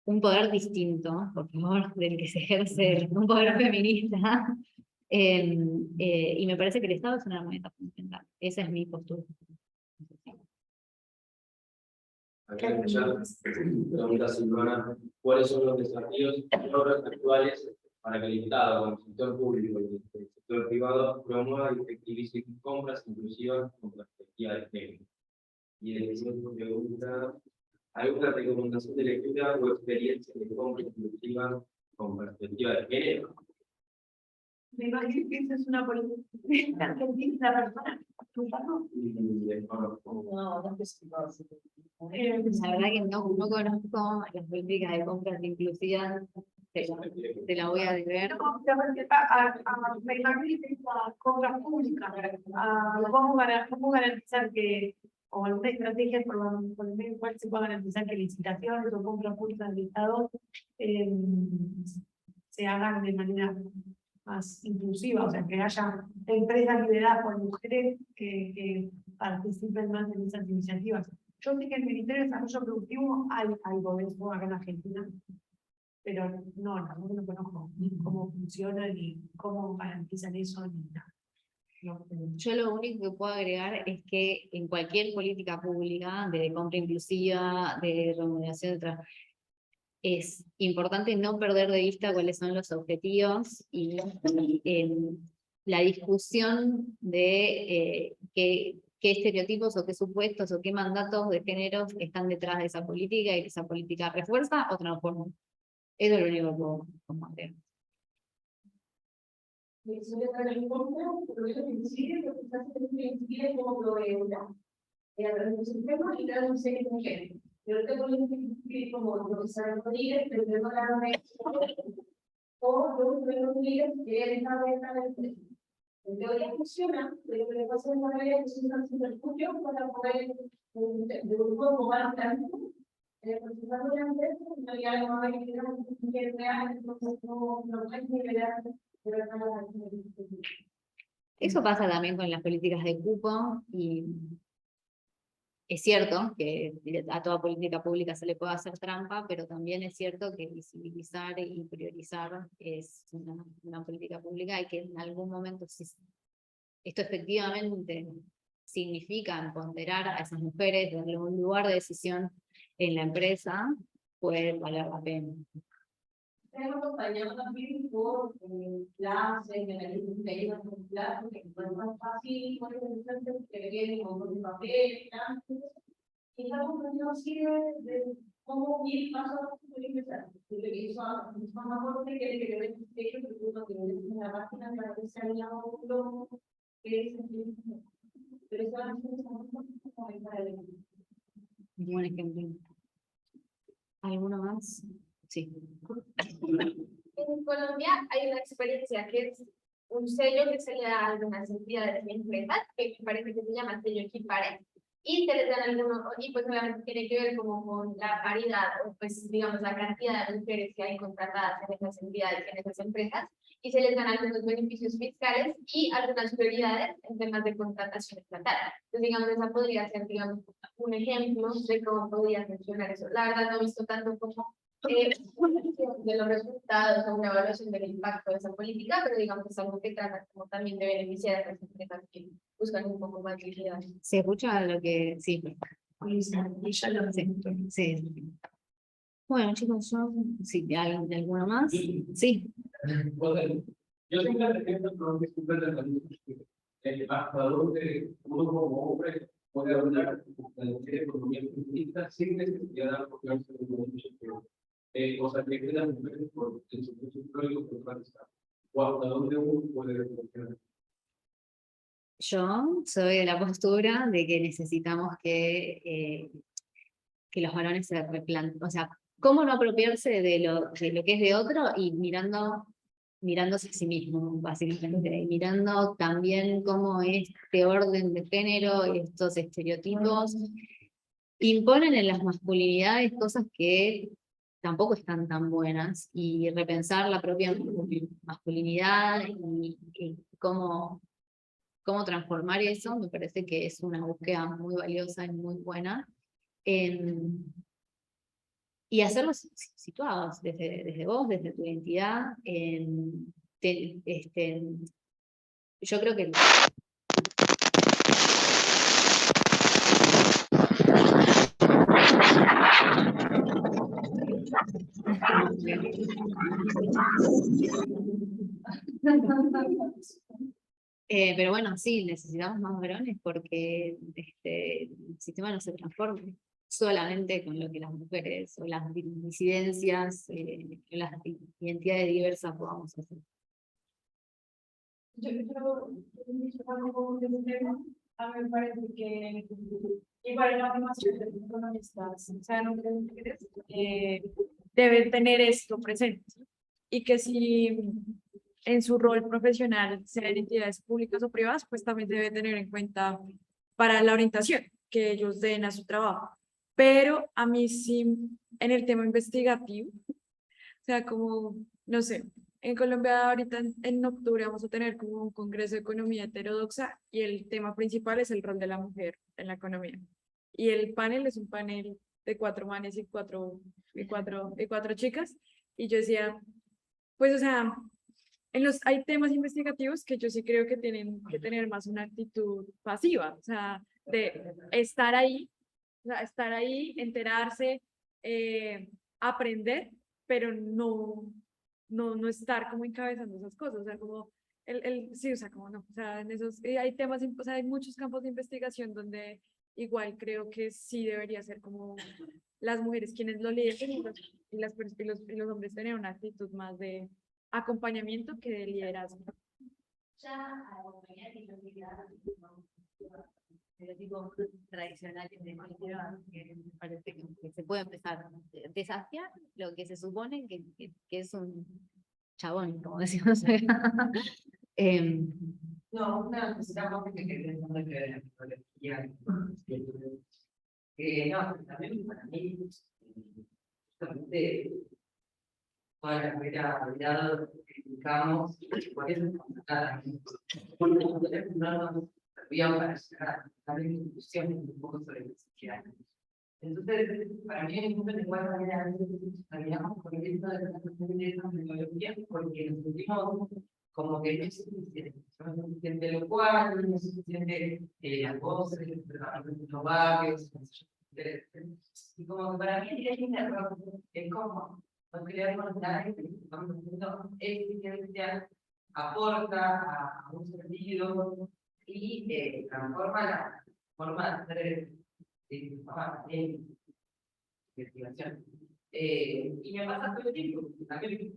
B: un poder distinto, por favor, del que se ejerce, un poder feminista. Y me parece que el Estado es una herramienta fundamental. Esa es mi postura.
I: Acá pregunta Silvana, ¿cuáles son los desafíos y obras actuales para que el Estado, como el sector público y el sector privado, promueva y efectivice compras inclusivas con perspectiva de género? Y el siguiente pregunta, ¿alguna recomendación de lectura o experiencia de compra inclusiva con perspectiva de género?
H: Me imagino que esa es una política argentina, la persona.
I: Y desconozco.
B: La verdad que no conozco las políticas de compras inclusivas, te la voy a deber.
H: Me imagino que la compra pública, cómo garantizar que, o alguna estrategia por el medio cual se pueda garantizar que licitaciones o compras públicas del Estado se hagan de manera más inclusiva, o sea, que haya empresas lideradas por mujeres que participen más en esas iniciativas. Yo sé que el Ministerio de Desarrollo Productivo hay algo de eso acá en Argentina, pero no conozco ni cómo funciona, ni cómo garantizan eso, ni nada.
B: Yo lo único que puedo agregar es que en cualquier política pública, de compra inclusiva, de remuneración de trabajo, es importante no perder de vista cuáles son los objetivos y la discusión de qué estereotipos o qué supuestos o qué mandatos de género están detrás de esa política y que esa política refuerza o transforma. Eso es lo único que puedo compartir.
C: Eso le trae en contra, pero eso incide, lo que se hace es incide como proveedora. A través de su sistema y cada un ser mujer. Yo tengo que como profesor Rodríguez, pero yo no la o yo tengo Rodríguez, que él está dentro del empresa. En teoría funciona, pero lo que le pasa en la realidad es que es un subterfugio para poder de un poco más tanto. Participando de la empresa, en realidad no va a ir a un real, entonces no hay nivel de
B: Eso pasa también con las políticas de cupo y es cierto que a toda política pública se le puede hacer trampa, pero también es cierto que visibilizar y priorizar es una política pública y que en algún momento, si esto efectivamente significa empoderar a esas mujeres, darle un lugar de decisión en la empresa, puede valer la pena.
C: Tenemos acompañado también por clases, de análisis de ellas con clases, que no es más fácil, por ejemplo, que vienen un montón de papel, y estamos aprendiendo así de cómo ir paso a paso por empezar. Y lo que hizo a más fuerte que ver que lo que en la página para que se haya un que es pero eso es muy para el
B: Buen ejemplo. ¿Alguno más? Sí.
J: En Colombia hay una experiencia que es un sello que se le da a algunas entidades y empresas, que me parece que se llama sello Equipare, y se les dan algunos, y pues obviamente tiene que ver como con la paridad, o pues digamos la cantidad de mujeres que hay contratadas en esas entidades, en esas empresas, y se les dan algunos beneficios fiscales y algunas prioridades en temas de contratación estatal. Entonces, digamos, esa podría ser, digamos, un ejemplo de cómo podría funcionar eso. La verdad no he visto tanto como de los resultados o una evaluación del impacto de esa política, pero digamos que es algo que trata como también de beneficiar a las empresas que buscan un poco más de utilidad.
B: ¿Se escucha lo que...? Sí. Sí. Bueno, chicos, sí, ¿de alguno más? Sí.
I: Yo tengo el ejemplo que siempre hasta donde uno como hombre puede hablar de economía feminista sin necesidad de apoyarse de o sea, que las mujeres por el supuesto histórico centralizado. O hasta donde uno puede reflexionar.
B: Yo soy de la postura de que necesitamos que los varones se replanteen, o sea, cómo no apropiarse de lo que es de otro y mirándose a sí mismo, básicamente, y mirando también cómo este orden de género, estos estereotipos, imponen en las masculinidades cosas que tampoco están tan buenas, y repensar la propia masculinidad y cómo transformar eso, me parece que es una búsqueda muy valiosa y muy buena. Y hacerlos situados desde vos, desde tu identidad. Yo creo que pero bueno, sí, necesitamos más varones porque el sistema no se transforma solamente con lo que las mujeres o las disidencias, las identidades diversas podamos hacer.
A: Yo un poco de ese tema. A mí me parece que igual la formación de los economistas, o sea, no creo que deben tener esto presente y que si en su rol profesional sean entidades públicas o privadas, pues también debe tener en cuenta para la orientación que ellos den a su trabajo. Pero a mí sí, en el tema investigativo, o sea, como, no sé, en Colombia ahorita en octubre vamos a tener como un congreso de economía heterodoxa y el tema principal es el rol de la mujer en la economía. Y el panel es un panel de 4 manes y cuatro chicas. Y yo decía, pues, o sea, hay temas investigativos que yo sí creo que tienen que tener más una actitud pasiva, o sea, de estar ahí, enterarse, aprender, pero no estar como encabezando esas cosas, o sea, como sí, o sea, como no, o sea, en esos, hay temas, o sea, hay muchos campos de investigación donde igual creo que sí debería ser como las mujeres quienes lo lideren y los hombres tener una actitud más de acompañamiento que de liderazgo.
B: Ya acompañar y no mirar estereotipos tradicionales de género, que me parece que se puede empezar a desafiar lo que se supone que es un chabón, como decimos.
F: No, necesitamos que no, también para mí, justamente, toda la realidad que indicamos, por eso no nos servían para llegar a la discusión un poco sobre la sociedad. Entonces, para mí es muy igual manera terminamos con esto de la tecnología porque nos sentimos como que no es suficiente, no es suficiente lo cual, no es suficiente las voces, los barrios, y como que para mí es un error, es como no creemos nada que estamos haciendo eficiencia, aporta a un sentido y transforma la forma de hacer investigación. Y me pasa todo el tiempo, también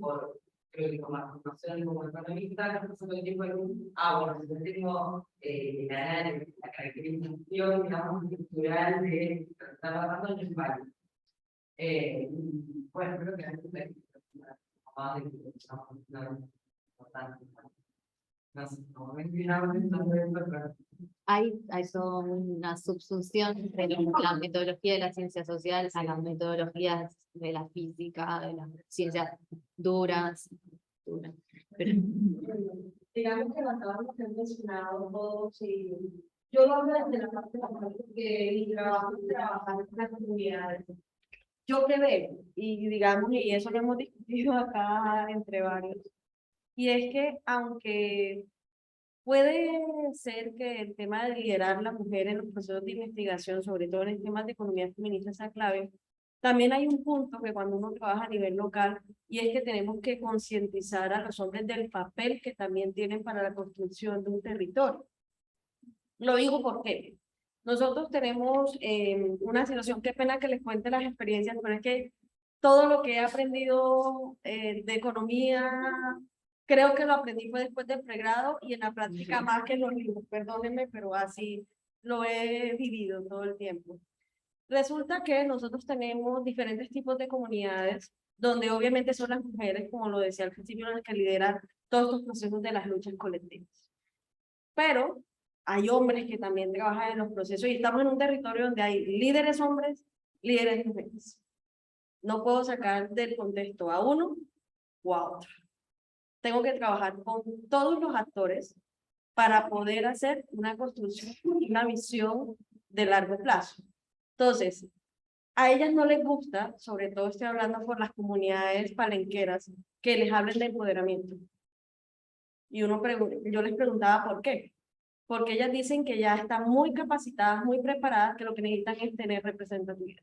F: creo que con la formación como economista, me pasa todo el tiempo bueno, si yo tengo la caracterización, digamos, estructural de lo que está pasando en el país. Bueno, creo que antes de más de que estamos importante. No sé, como
B: hay toda una subsunción entre la metodología de la ciencia social a las metodologías de la física, de las ciencias duras. Pero,
C: digamos que lo acabamos de haber mencionado todos y yo lo hablo desde la parte de la porque mi trabajo es trabajar en las comunidades. Yo que veo, y digamos, y eso lo hemos discutido acá entre varios, y es que aunque puede ser que el tema de liderar a la mujer en los procesos de investigación, sobre todo en el tema de economía feminista, sea clave, también hay un punto que cuando uno trabaja a nivel local, y es que tenemos que concientizar a los hombres del papel que también tienen para la construcción de un territorio. Lo digo porque nosotros tenemos una situación, qué pena que les cuente las experiencias, pero es que todo lo que he aprendido de economía, creo que lo aprendí fue después del pregrado y en la práctica más que en los libros, perdónenme, pero así lo he vivido todo el tiempo. Resulta que nosotros tenemos diferentes tipos de comunidades, donde obviamente son las mujeres, como lo decía al principio, las que lideran todos los procesos de las luchas colectivas. Pero hay hombres que también trabajan en los procesos y estamos en un territorio donde hay líderes hombres, líderes mujeres. No puedo sacar del contexto a uno o a otro. Tengo que trabajar con todos los actores para poder hacer una construcción, una visión de largo plazo. Entonces, a ellas no les gusta, sobre todo estoy hablando por las comunidades palenqueras, que les hablen de empoderamiento. Y yo les preguntaba por qué. Porque ellas dicen que ya están muy capacitadas, muy preparadas, que lo que necesitan es tener representatividad.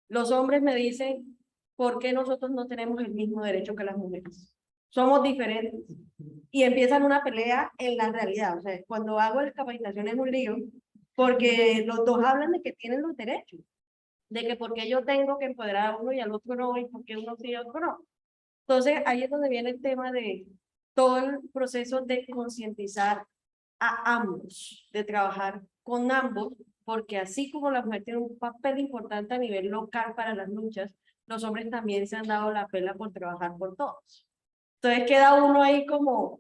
C: Los hombres me dicen, ¿por qué nosotros no tenemos el mismo derecho que las mujeres? Somos diferentes. Y empiezan una pelea en la realidad. O sea, cuando hago las capacitaciones es un lío, porque los dos hablan de que tienen los derechos, de que porque yo tengo que empoderar a uno y al otro no, y porque uno sí y otro no. Entonces, ahí es donde viene el tema de todo el proceso de concientizar a ambos, de trabajar con ambos, porque así como la mujer tiene un papel importante a nivel local para las luchas, los hombres también se han dado la pela por trabajar por todos. Entonces queda uno ahí como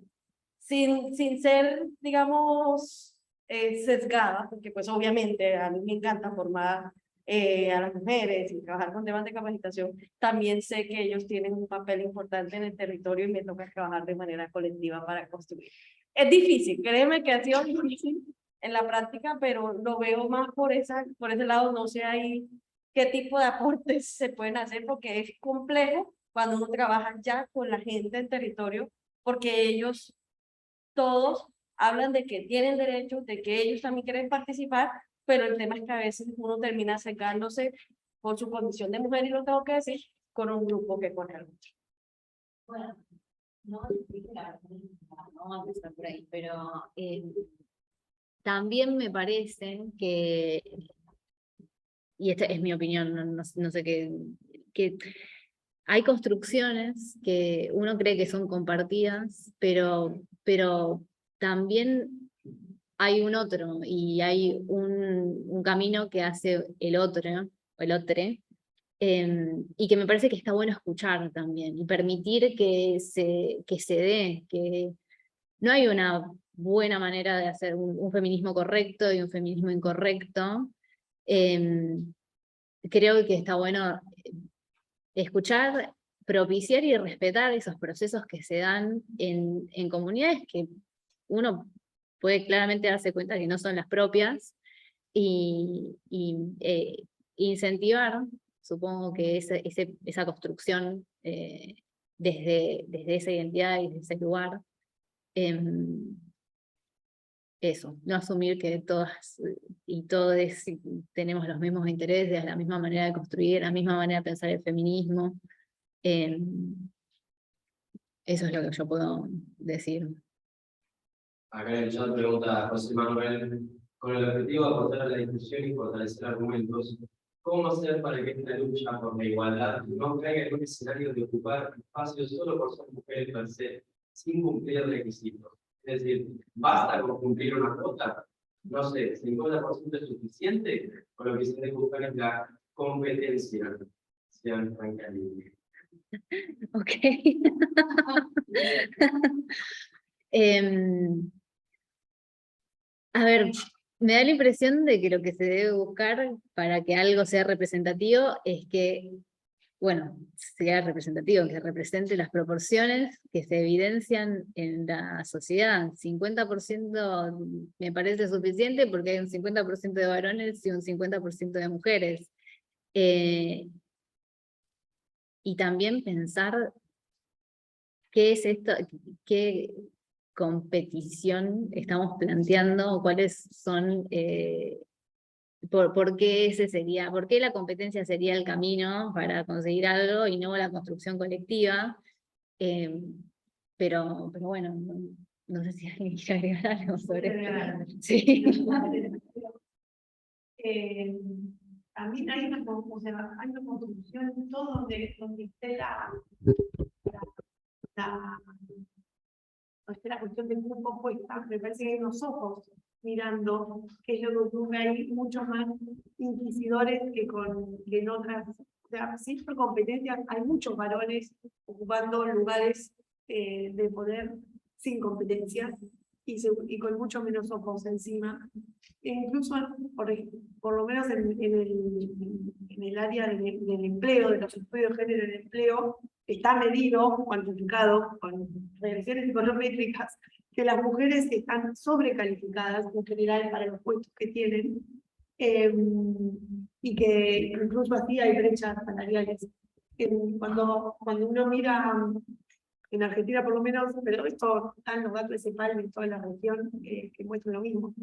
C: sin ser, digamos, sesgada, porque pues obviamente a mí me encanta formar a las mujeres y trabajar con temas de capacitación, también sé que ellos tienen un papel importante en el territorio y me toca trabajar de manera colectiva para construir. Es difícil, créeme que ha sido difícil en la práctica, pero lo veo más por ese lado, no sé ahí qué tipo de aportes se pueden hacer, porque es complejo cuando uno trabaja ya con la gente en territorio, porque ellos todos hablan de que tienen derechos, de que ellos también quieren participar, pero el tema es que a veces uno termina secándose por su condición de mujer, y lo tengo que decir, con un grupo que con el otro.
B: Bueno, no vamos a empezar por ahí, pero también me parece que, y esta es mi opinión, no sé qué, que hay construcciones que uno cree que son compartidas, pero también hay un otro, y hay un camino que hace el otro, y que me parece que está bueno escuchar también, y permitir que se dé, que no hay una buena manera de hacer un feminismo correcto y un feminismo incorrecto. Creo que está bueno escuchar, propiciar y respetar esos procesos que se dan en comunidades que uno puede claramente darse cuenta que no son las propias, y incentivar, supongo que esa construcción desde esa identidad y desde ese lugar. Eso, no asumir que todas y todos tenemos los mismos intereses, la misma manera de construir, la misma manera de pensar el feminismo. Eso es lo que yo puedo decir.
I: Acá en el chat pregunta José Manuel, con el objetivo de aportar a la discusión y fortalecer argumentos, ¿cómo hacer para que esta lucha por la igualdad no caiga en un escenario de ocupar espacios solo por ser mujeres per se, sin cumplir requisitos? Es decir, ¿basta con cumplir una cuota? No sé, ¿50% es suficiente? O lo que se debe buscar es la competencia, sean franca libre.
B: Ok. A ver, me da la impresión de que lo que se debe buscar para que algo sea representativo es que, bueno, sea representativo, que represente las proporciones que se evidencian en la sociedad. 50% me parece suficiente porque hay un 50% de varones y un 50% de mujeres. Y también pensar qué es esto, qué competición estamos planteando, o cuáles son, por qué por qué la competencia sería el camino para conseguir algo y no la construcción colectiva. Pero bueno, no sé si alguien quiere agregar algo sobre esto. Sí.
H: También hay una construcción en todo donde esté la cuestión del cuerpo puesta. Me parece que hay unos ojos mirando qué es lo que ocurre ahí, mucho más inquisidores que en otras. O sea, sí, por competencias, hay muchos varones ocupando lugares de poder sin competencias y con mucho menos ojos encima. E incluso, por lo menos en el área del empleo, de los estudios de género en el empleo, está medido, cuantificado, con regresiones psicométricas, que las mujeres están sobrecalificadas en general para los puestos que tienen, y que incluso así hay brechas salariales. Cuando uno mira en Argentina por lo menos, pero esto están los datos de CEPAL en toda la región que muestran lo mismo.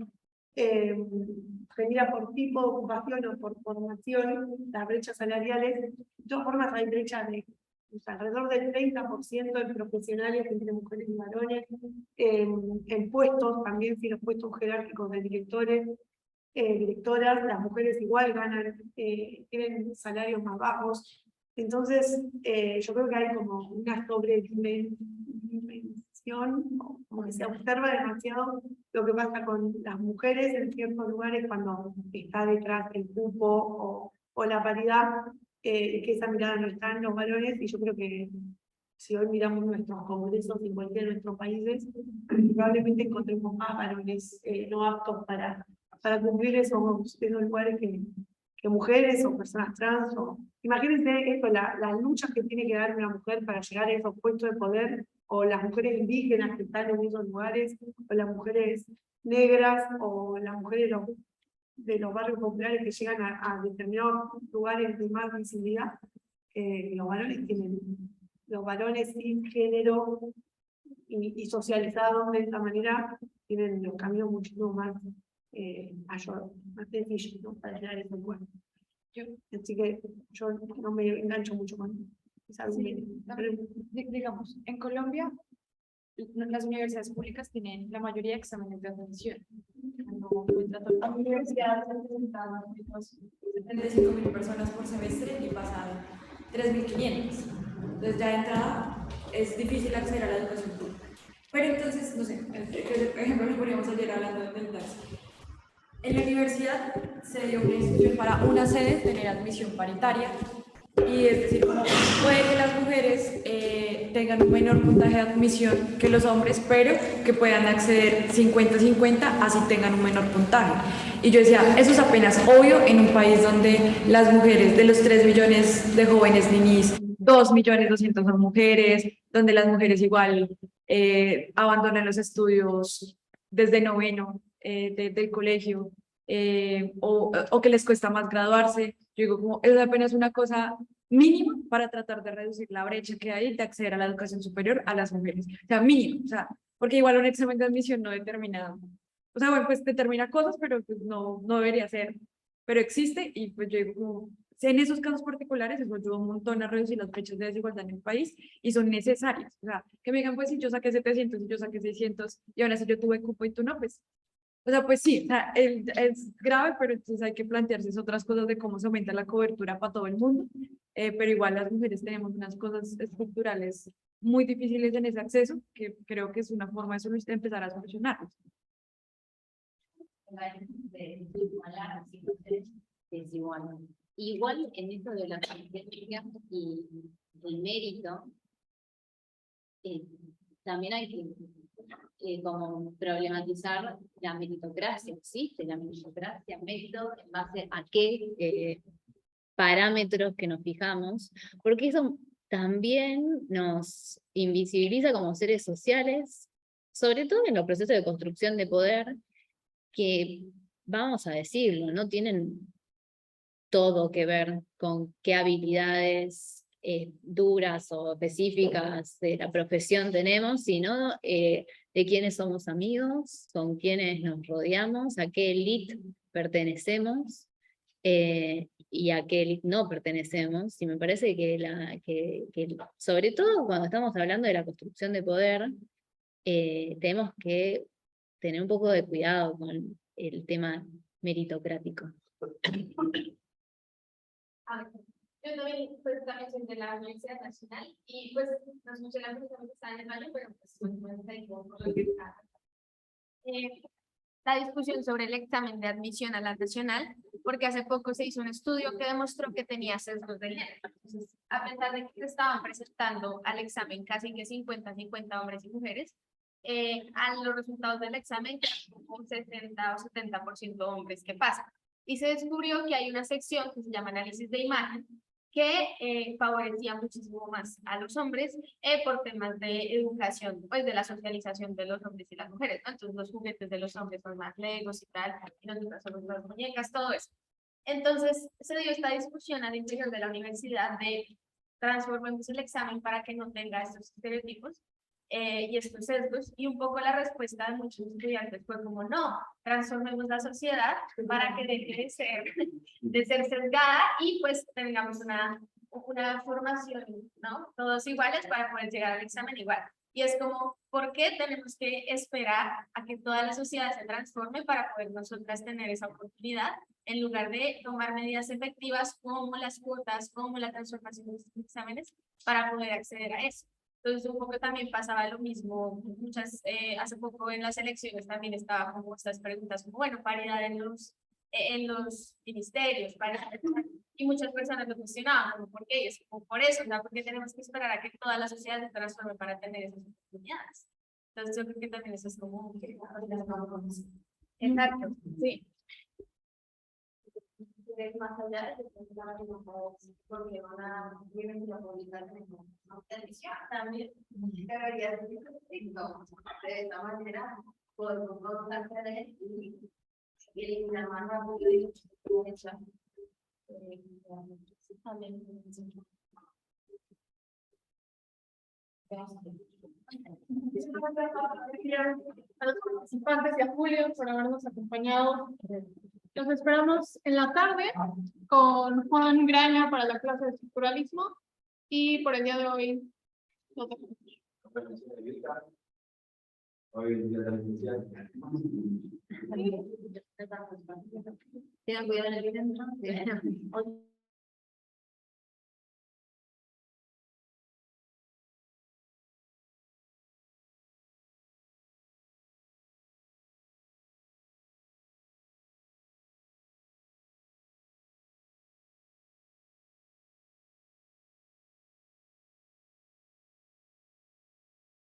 H: Genera por tipo de ocupación o por formación, las brechas salariales, de todas formas hay brechas de alrededor del 30% de profesionales entre mujeres y varones, en puestos, también si los puestos jerárquicos de directores, directoras, las mujeres igual ganan, tienen salarios más bajos. Entonces, yo creo que hay como una sobredimensión, como que se observa demasiado lo que pasa con las mujeres en ciertos lugares cuando está detrás el cupo o la paridad, que esa mirada no está en los varones, y yo creo que si hoy miramos nuestros congresos en cualquiera de nuestros países, probablemente encontremos más varones no aptos para cumplir esos lugares que mujeres o personas trans. Imagínense esto, las luchas que tiene que dar una mujer para llegar a esos puestos de poder, o las mujeres indígenas que están en esos lugares, o las mujeres negras, o las mujeres de los barrios populares que llegan a determinados lugares de más visibilidad. Los varones sin género y socializados de esta manera tienen los caminos muchísimo más sencillos, ¿no? Para llegar a ese lugar. Así que yo no me engancho mucho con esa
A: Digamos, en Colombia, las universidades públicas tienen la mayoría de exámenes de admisión. Las universidades han presentado
K: 75.000 personas por semestre y pasan 3.500. Entonces ya de entrada es difícil acceder a la educación pública. Pero entonces, no sé, por ejemplo, nos poníamos ayer hablando del taxi. En la universidad se dio una instrucción para una sede tener admisión paritaria, y es decir, como puede que las mujeres tengan un menor puntaje de admisión que los hombres, pero que puedan acceder 50-50 así tengan un menor puntaje. Y yo decía, eso es apenas obvio en un país donde las mujeres, de los 3 millones de jóvenes niñis, 2.200.000 son mujeres, donde las mujeres igual abandonan los estudios desde noveno del colegio, o que les cuesta más graduarse. Yo digo, como es apenas una cosa mínima para tratar de reducir la brecha que hay de acceder a la educación superior a las mujeres. O sea, mínimo, o sea, porque igual un examen de admisión no determina, o sea, bueno, pues determina cosas, pero pues no debería ser, pero existe, y pues yo digo, como, en esos casos particulares, eso ayuda un montón a reducir las brechas de desigualdad en el país, y son necesarias. O sea, que me digan, pues si yo saqué 700 y yo saqué 600, y aún así yo tuve cupo y tú no, pues, o sea, pues sí, o sea, es grave, pero entonces hay que plantearse otras cosas de cómo se aumenta la cobertura para todo el mundo, pero igual las mujeres tenemos unas cosas estructurales muy difíciles en ese acceso, que creo que es una forma de empezar a solucionarlos.
B: Desigual. Igual en esto de la competencia y el mérito, también hay que como problematizar la meritocracia. ¿Existe la meritocracia? ¿Mérito en base a qué parámetros que nos fijamos? Porque eso también nos invisibiliza como seres sociales, sobre todo en los procesos de construcción de poder, que, vamos a decirlo, no tienen todo que ver con qué habilidades duras o específicas de la profesión tenemos, sino de quiénes somos amigos, con quiénes nos rodeamos, a qué élite pertenecemos y a qué élite no pertenecemos. Y me parece que sobre todo cuando estamos hablando de la construcción de poder, tenemos que tener un poco de cuidado con el tema meritocrático.
J: Yo también soy de la Universidad Nacional y pues nos mencionamos que estaba en el baño, pero pues bueno, está ahí por lo que está. la discusión sobre el examen de admisión a la nacional, porque hace poco se hizo un estudio que demostró que tenía sesgos de género. Entonces, a pesar de que se estaban presentando al examen casi que 50-50 hombres y mujeres, a los resultados del examen, un 60 o 70% hombres que pasan. Y se descubrió que hay una sección que se llama análisis de imagen, que favorecía muchísimo más a los hombres por temas de educación, pues de la socialización de los hombres y las mujeres, ¿no? Entonces los juguetes de los hombres son más legos y tal, y nosotras somos las muñecas, todo eso. Entonces se dio esta discusión al interior de la universidad de transformemos el examen para que no tenga estos estereotipos y estos sesgos, y un poco la respuesta de muchos estudiantes fue como no, transformemos la sociedad para que deje de ser sesgada y pues tengamos una formación, ¿no? Todos iguales para poder llegar al examen igual. Y es como, ¿por qué tenemos que esperar a que toda la sociedad se transforme para poder nosotras tener esa oportunidad, en lugar de tomar medidas efectivas como las cuotas, como la transformación de los exámenes, para poder acceder a eso? Entonces, un poco también pasaba lo mismo, hace poco en las elecciones también estaba como estas preguntas, como, bueno, paridad en los ministerios, paridad, y muchas personas lo cuestionaban, como, ¿por qué? Y es como por eso, ¿no? Porque tenemos que esperar a que toda la sociedad se transforme para tener esas oportunidades. Entonces, yo creo que también eso es como exacto, sí.
C: Más allá de porque van a vivir la publicación en televisión también debería ser estricto. De esta manera podemos acceder y eliminar más rápido
A: A los participantes y a Julio por habernos acompañado. Los esperamos en la tarde con Juan Graña para la clase de estructuralismo y por el día de hoy nos dejamos.
I: Hoy el día de la licenciada.
B: Tengan cuidado en el que entran.